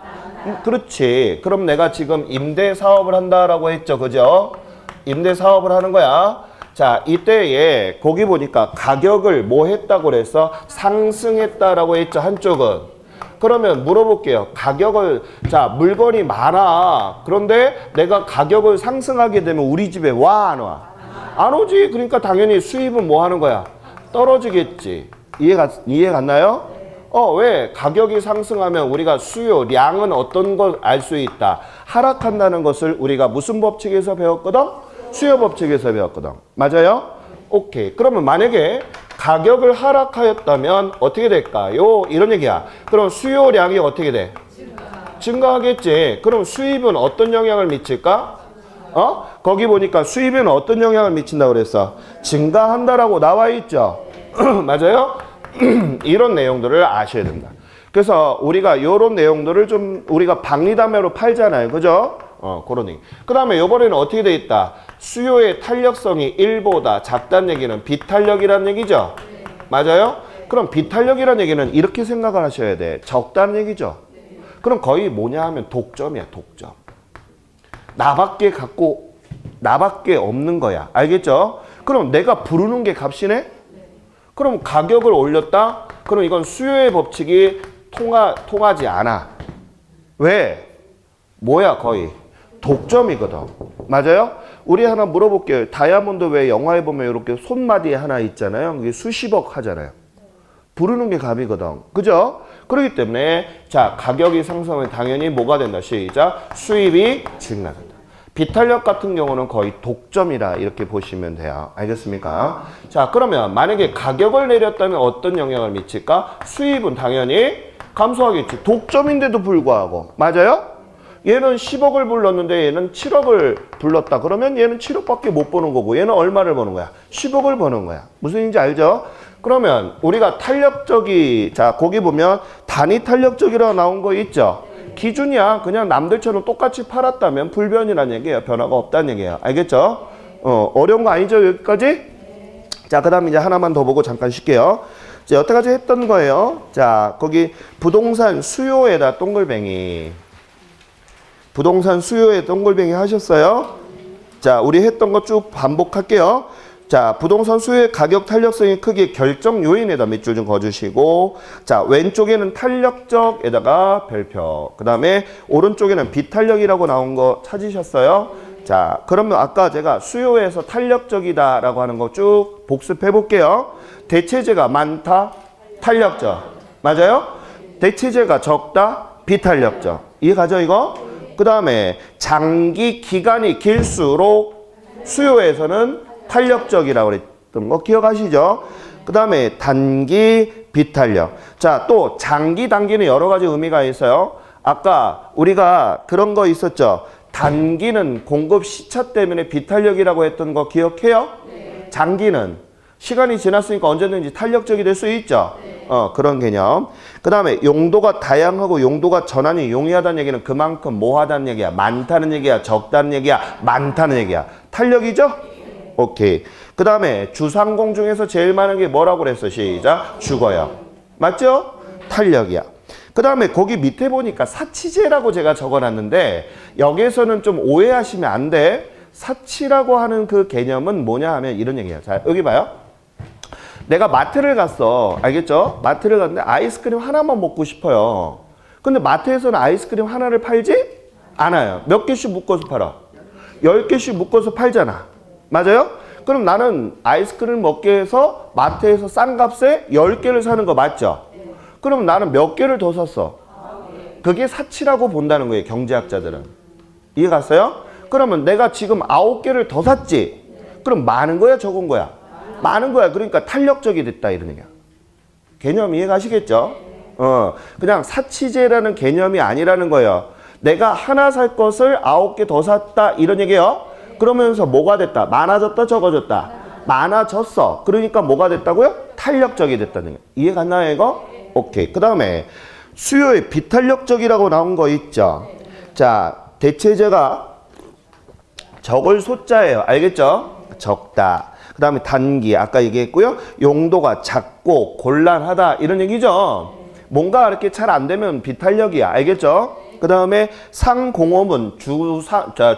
그렇지. 그럼 내가 지금 임대 사업을 한다라고 했죠. 그죠? 임대 사업을 하는 거야. 자, 이때에 거기 보니까 가격을 뭐 했다고 그래서 상승했다라고 했죠. 한쪽은. 그러면 물어볼게요. 가격을 자 물건이 많아. 그런데 내가 가격을 상승하게 되면 우리 집에 와 안 와? 안 오지. 그러니까 당연히 수입은 뭐 하는 거야? 떨어지겠지. 이해 갔나요? 왜? 가격이 상승하면 우리가 수요량은 어떤 걸 알 수 있다. 하락한다는 것을 우리가 무슨 법칙에서 배웠거든? 수요 법칙에서 배웠거든. 맞아요? 오케이. 그러면 만약에 가격을 하락하였다면 어떻게 될까요? 이런 얘기야. 그럼 수요량이 어떻게 돼? 증가하겠지. 그럼 수입은 어떤 영향을 미칠까? 거기 보니까 수입에는 어떤 영향을 미친다고 그랬어? 증가한다라고 나와 있죠. 맞아요? 이런 내용들을 아셔야 된다. 그래서 우리가 이런 내용들을 좀 우리가 박리담회로 팔잖아요. 그죠? 그런 얘기. 그 다음에 이번에는 어떻게 돼 있다? 수요의 탄력성이 1보다 작다는 얘기는 비탄력이라는 얘기죠? 맞아요? 그럼 비탄력이라는 얘기는 이렇게 생각을 하셔야 돼. 적다는 얘기죠? 그럼 거의 뭐냐 하면 독점이야, 독점. 나밖에 없는 거야. 알겠죠? 그럼 내가 부르는 게 값이네? 그럼 가격을 올렸다? 그럼 이건 수요의 법칙이 통하지 않아. 왜? 뭐야, 거의? 독점이거든. 맞아요? 우리 하나 물어볼게요. 다이아몬드 왜 영화에 보면 이렇게 손마디에 하나 있잖아요. 그게 수십억 하잖아요. 부르는 게 값이거든. 그죠? 그렇기 때문에 자 가격이 상승하면 당연히 뭐가 된다. 시작. 수입이 증가된다. 비탄력 같은 경우는 거의 독점이라 이렇게 보시면 돼요. 알겠습니까? 자 그러면 만약에 가격을 내렸다면 어떤 영향을 미칠까? 수입은 당연히 감소하겠지. 독점인데도 불구하고. 맞아요? 얘는 10억을 불렀는데 얘는 7억을 불렀다. 그러면 얘는 7억밖에 못 버는 거고 얘는 얼마를 버는 거야? 10억을 버는 거야. 무슨 얘기인지 알죠? 그러면 우리가 자 거기 보면 단위 탄력적이라고 나온 거 있죠? 기준이야. 그냥 남들처럼 똑같이 팔았다면 불변이라는 얘기예요. 변화가 없다는 얘기예요. 알겠죠? 어려운 거 아니죠? 여기까지? 자, 그 다음 이제 하나만 더 보고 잠깐 쉴게요. 자, 여태까지 했던 거예요. 자, 거기 부동산 수요에다 동글뱅이. 부동산 수요에 동글뱅이 하셨어요? 자, 우리 했던 거 쭉 반복할게요. 자, 부동산 수요의 가격 탄력성이 크게 결정 요인에다 몇 줄 좀 거주시고, 자, 왼쪽에는 탄력적에다가 별표. 그 다음에 오른쪽에는 비탄력이라고 나온 거 찾으셨어요? 자, 그러면 아까 제가 수요에서 탄력적이다라고 하는 거 쭉 복습해 볼게요. 대체재가 많다, 탄력적. 맞아요? 대체재가 적다, 비탄력적. 이해가죠, 이거? 그 다음에 장기 기간이 길수록 수요에서는 탄력적이라고 그랬던 거 기억하시죠? 그 다음에 단기 비탄력. 자, 또 장기 단기는 여러 가지 의미가 있어요. 아까 우리가 그런 거 있었죠? 단기는 공급 시차 때문에 비탄력이라고 했던 거 기억해요? 네. 장기는 시간이 지났으니까 언제든지 탄력적이 될 수 있죠? 네. 그런 개념. 그 다음에 용도가 다양하고 용도가 전환이 용이하다는 얘기는 그만큼 뭐 하다는 얘기야? 많다는 얘기야? 적다는 얘기야? 많다는 얘기야? 탄력이죠? 오케이. 그 다음에 주상공 중에서 제일 많은 게 뭐라고 그랬어? 시작. 주거역. 맞죠? 탄력이야. 그 다음에 거기 밑에 보니까 사치제라고 제가 적어놨는데 여기에서는 좀 오해하시면 안 돼. 사치라고 하는 그 개념은 뭐냐 하면 이런 얘기야. 자, 여기 봐요. 내가 마트를 갔어. 알겠죠? 마트를 갔는데 아이스크림 하나만 먹고 싶어요. 근데 마트에서는 아이스크림 하나를 팔지 않아요. 몇 개씩 묶어서 팔아? 10개씩 묶어서 팔잖아. 맞아요? 그럼 나는 아이스크림 먹기 위해서 마트에서 싼 값에 10개를 사는 거 맞죠? 그럼 나는 몇 개를 더 샀어? 그게 사치라고 본다는 거예요. 경제학자들은. 이해 갔어요? 그러면 내가 지금 9개를 더 샀지? 그럼 많은 거야? 적은 거야? 많은 거야. 그러니까 탄력적이 됐다 이런 얘기야. 개념 이해 가시겠죠? 그냥 사치제라는 개념이 아니라는 거예요. 내가 하나 살 것을 9개 더 샀다 이런 얘기예요. 그러면서 뭐가 됐다? 많아졌다 적어졌다? 많아졌어. 그러니까 뭐가 됐다고요? 탄력적이 됐다는 거예요. 이해 갔나요 이거? 오케이. 그 다음에 수요의 비탄력적이라고 나온 거 있죠? 자, 대체제가 적을 소자예요. 알겠죠? 적다. 그 다음에 단기, 아까 얘기했고요. 용도가 작고 곤란하다 이런 얘기죠. 뭔가 이렇게 잘 안 되면 비탄력이야. 알겠죠? 그 다음에 상공업은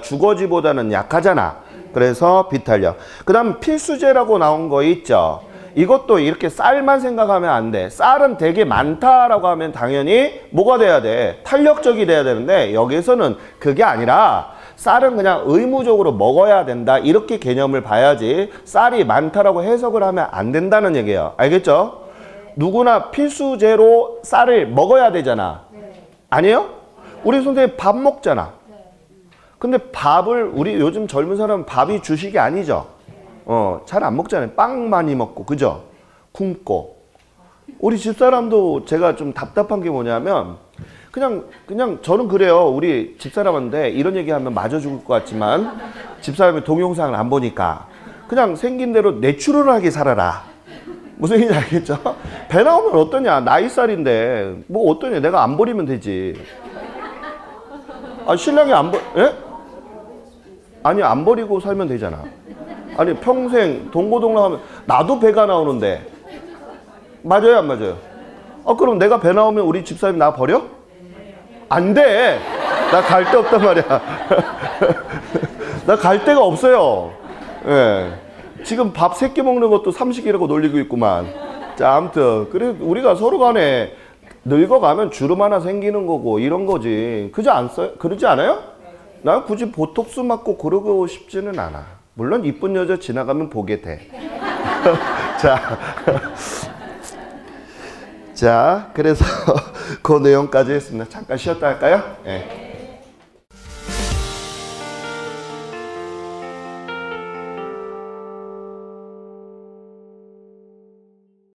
주거지보다는 약하잖아. 그래서 비탄력. 그 다음 필수제라고 나온 거 있죠. 이것도 이렇게 쌀만 생각하면 안 돼. 쌀은 되게 많다라고 하면 당연히 뭐가 돼야 돼? 탄력적이 돼야 되는데 여기서는 그게 아니라 쌀은 그냥 의무적으로 먹어야 된다. 이렇게 개념을 봐야지 쌀이 많다라고 해석을 하면 안 된다는 얘기예요. 알겠죠? 누구나 필수제로 쌀을 먹어야 되잖아. 아니에요? 우리 선생님 밥 먹잖아. 근데 밥을 우리 요즘 젊은 사람은 밥이 주식이 아니죠. 잘 안 먹잖아요. 빵 많이 먹고 그죠? 굶고. 우리 집사람도 제가 좀 답답한 게 뭐냐면 그냥 저는 그래요. 우리 집사람한테 이런 얘기하면 맞아 죽을 것 같지만 집사람이 동영상을 안 보니까 그냥 생긴 대로 내추럴하게 살아라. 무슨 얘기인지 알겠죠? 배 나오면 어떠냐? 나이살인데 뭐 어떠냐? 내가 안 버리면 되지. 아, 신랑이 예? 아니 안 버리고 살면 되잖아. 아니 평생 동고동락하면 나도 배가 나오는데 맞아요 안 맞아요? 그럼 내가 배 나오면 우리 집사람이 나 버려? 안 돼. 나 갈 데 없단 말이야. 나 갈 데가 없어요. 예. 지금 밥 3끼 먹는 것도 삼식이라고 놀리고 있구만. 자, 아무튼 그래 우리가 서로 간에 늙어가면 주름 하나 생기는 거고 이런 거지. 그러지 않아요? 난 굳이 보톡스 맞고 그러고 싶지는 않아. 물론 이쁜 여자 지나가면 보게 돼. 자, 그래서 그 내용까지 했습니다. 잠깐 쉬었다 할까요? 네.